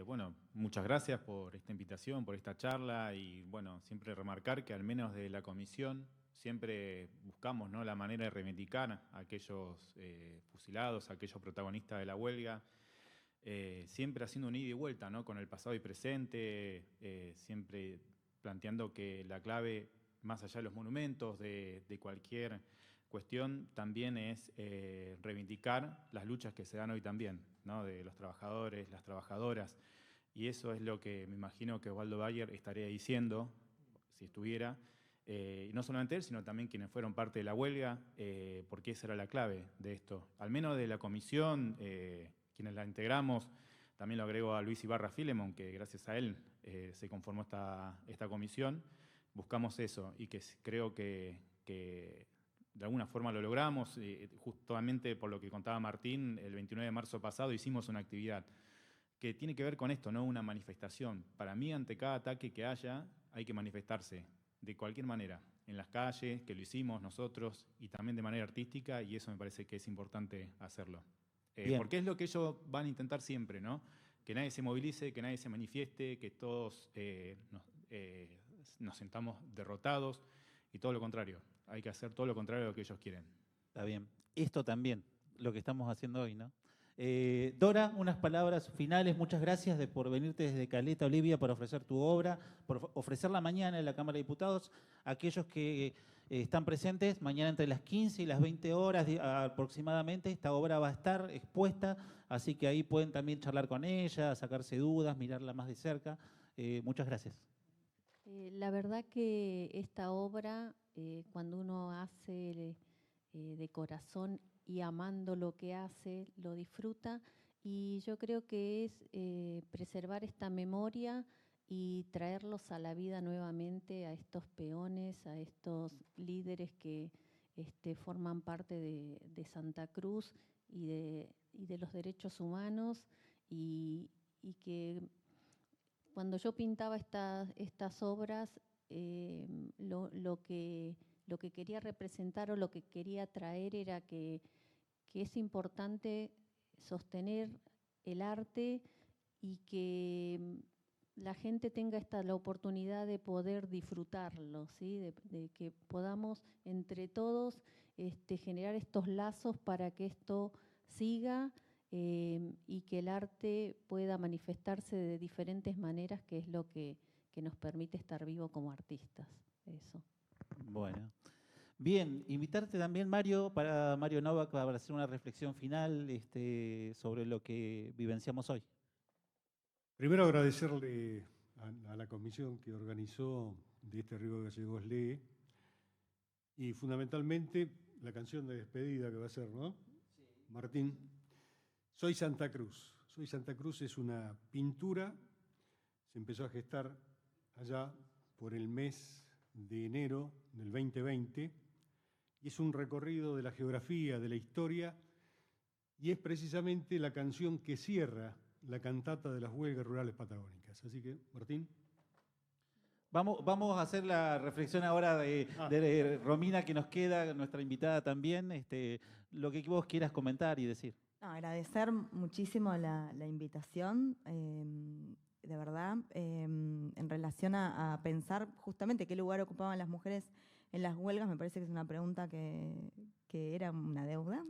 Bueno, muchas gracias por esta invitación, por esta charla, y bueno, siempre remarcar que al menos de la comisión siempre buscamos, ¿no?, la manera de reivindicar a aquellos fusilados, a aquellos protagonistas de la huelga, siempre haciendo un ida y vuelta, ¿no?, con el pasado y presente, siempre planteando que la clave, más allá de los monumentos, de cualquier cuestión, también es reivindicar las luchas que se dan hoy también, ¿no?, de los trabajadores, las trabajadoras, y eso es lo que me imagino que Osvaldo Bayer estaría diciendo, si estuviera, y no solamente él, sino también quienes fueron parte de la huelga, porque esa era la clave de esto. Al menos de la comisión, quienes la integramos, también lo agrego a Luis Ibarra Filemón, que gracias a él se conformó esta comisión, buscamos eso, y que creo que de alguna forma lo logramos. Justamente por lo que contaba Martín, el 29 de marzo pasado hicimos una actividad que tiene que ver con esto, ¿no?, una manifestación. Para mí, ante cada ataque que haya, hay que manifestarse de cualquier manera, en las calles, que lo hicimos nosotros, y también de manera artística, y eso me parece que es importante hacerlo. Porque es lo que ellos van a intentar siempre, ¿no? Que nadie se movilice, que nadie se manifieste, que todos nos sintamos derrotados y todo lo contrario. Hay que hacer todo lo contrario de lo que ellos quieren. Está bien. Esto también, lo que estamos haciendo hoy, ¿no? Dora, unas palabras finales. Muchas gracias por venirte desde Caleta, Olivia, por ofrecer tu obra, por ofrecerla mañana en la Cámara de Diputados. Aquellos que están presentes, mañana entre las 15 y las 20 horas aproximadamente, esta obra va a estar expuesta, así que ahí pueden también charlar con ella, sacarse dudas, mirarla más de cerca. Muchas gracias. La verdad que esta obra, cuando uno hace de corazón y amando lo que hace, lo disfruta, y yo creo que es preservar esta memoria y traerlos a la vida nuevamente, a estos peones, a estos líderes que forman parte de Santa Cruz y de los derechos humanos, y que cuando yo pintaba estas obras, lo que quería representar o lo que quería traer era que es importante sostener el arte y que la gente tenga la oportunidad de poder disfrutarlo, ¿sí? De que podamos entre todos generar estos lazos para que esto siga y que el arte pueda manifestarse de diferentes maneras, que es lo que nos permite estar vivos como artistas. Eso. Bueno. Bien, invitarte también, Mario Novak, para hacer una reflexión final sobre lo que vivenciamos hoy. Primero agradecerle a la comisión que organizó de este Río Gallegos Lee, y fundamentalmente la canción de despedida que va a ser, ¿no? Sí. Martín, Soy Santa Cruz. Soy Santa Cruz es una pintura, se empezó a gestar allá por el mes de enero del 2020, y es un recorrido de la geografía, de la historia, y es precisamente la canción que cierra la cantata de las huelgas rurales patagónicas. Así que, Martín. Vamos a hacer la reflexión ahora de Romina, que nos queda, nuestra invitada también, lo que vos quieras comentar y decir. Agradecer muchísimo la invitación, de verdad, en relación a pensar justamente qué lugar ocupaban las mujeres en las huelgas. Me parece que es una pregunta que era una deuda.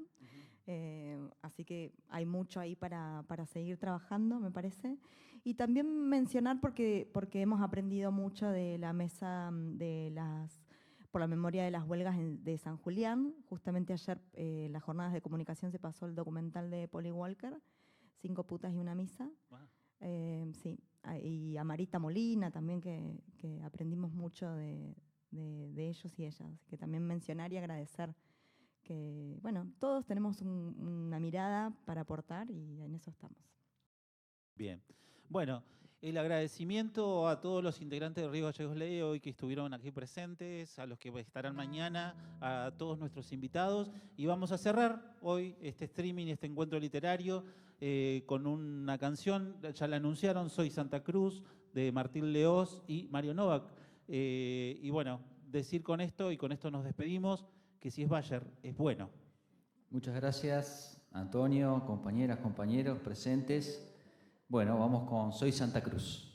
Así que hay mucho ahí para seguir trabajando, me parece. Y también mencionar, porque hemos aprendido mucho de la mesa por la memoria de las huelgas de San Julián. Justamente ayer, en las jornadas de comunicación, se pasó el documental de Polly Walker, 5 putas y una misa. Wow. Sí, y a Marita Molina también, que aprendimos mucho de ellos y ellas. Así que también mencionar y agradecer que, bueno, todos tenemos una mirada para aportar y en eso estamos. Bien. Bueno, el agradecimiento a todos los integrantes de Río Gallegos Lee hoy que estuvieron aquí presentes, a los que estarán mañana, a todos nuestros invitados. Y vamos a cerrar hoy este streaming, este encuentro literario, con una canción, ya la anunciaron, Soy Santa Cruz, de Martín Leós y Mario Novak. Y bueno, decir con esto, y con esto nos despedimos, que si es Bayer, es bueno. Muchas gracias, Antonio, compañeras, compañeros presentes. Bueno, vamos con Soy Santa Cruz.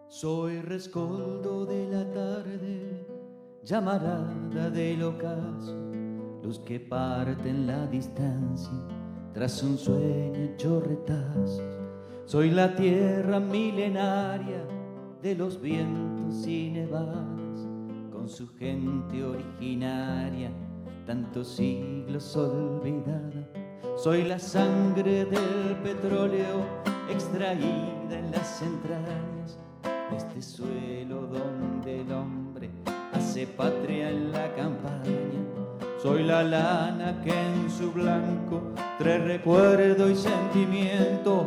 Soy rescoldo de la tarde, llamarada del ocaso, luz que parte en la distancia tras un sueño hecho retazos. Soy la tierra milenaria de los vientos y nevadas, con su gente originaria, tantos siglos olvidada. Soy la sangre del petróleo extraída en las entrañas de este suelo donde el hombre hace patria en la campaña. Soy la lana que en su blanco trae recuerdo y sentimiento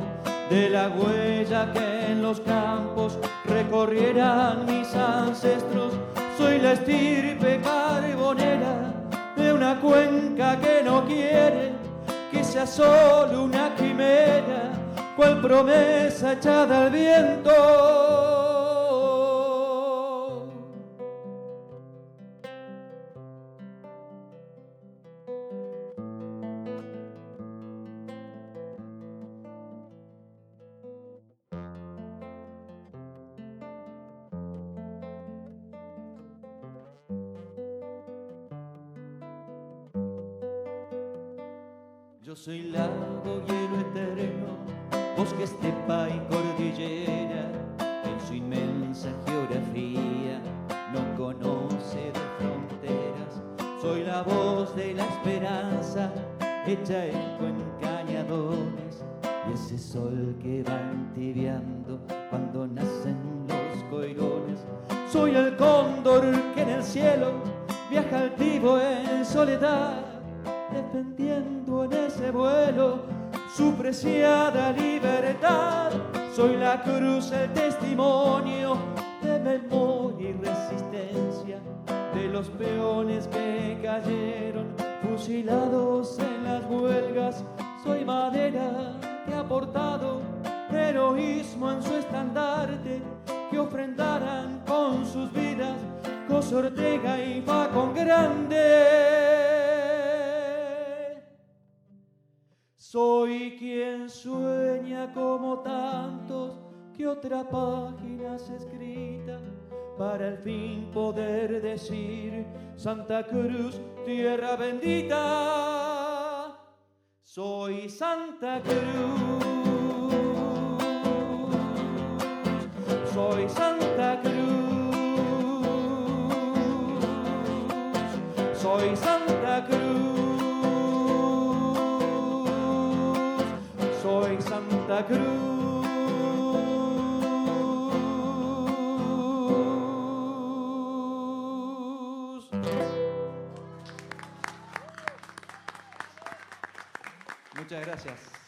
de la huella que en los campos recorrieran mis ancestros. Soy la estirpe carbonera de una cuenca que no quiere que sea solo una quimera, cual promesa echada al viento. Yo soy lago, hielo eterno, bosque, estepa y cordillera, que en su inmensa geografía no conoce de fronteras. Soy la voz de la esperanza, hecha eco en cañadones, y ese sol que va entibiando cuando nacen los coirones. Soy el cóndor que en el cielo viaja altivo en soledad, defendiendo en ese vuelo su preciada libertad. Soy la cruz, el testimonio de memoria y resistencia de los peones que cayeron fusilados en las huelgas. Soy madera que ha portado heroísmo en su estandarte, que ofrendaran con sus vidas José Ortega y Facón Grande. Soy quien sueña como tantos que otra página se escrita para al fin poder decir Santa Cruz, tierra bendita. Soy Santa Cruz, soy Santa Cruz, soy Santa Cruz. Soy Santa Cruz. Muchas gracias.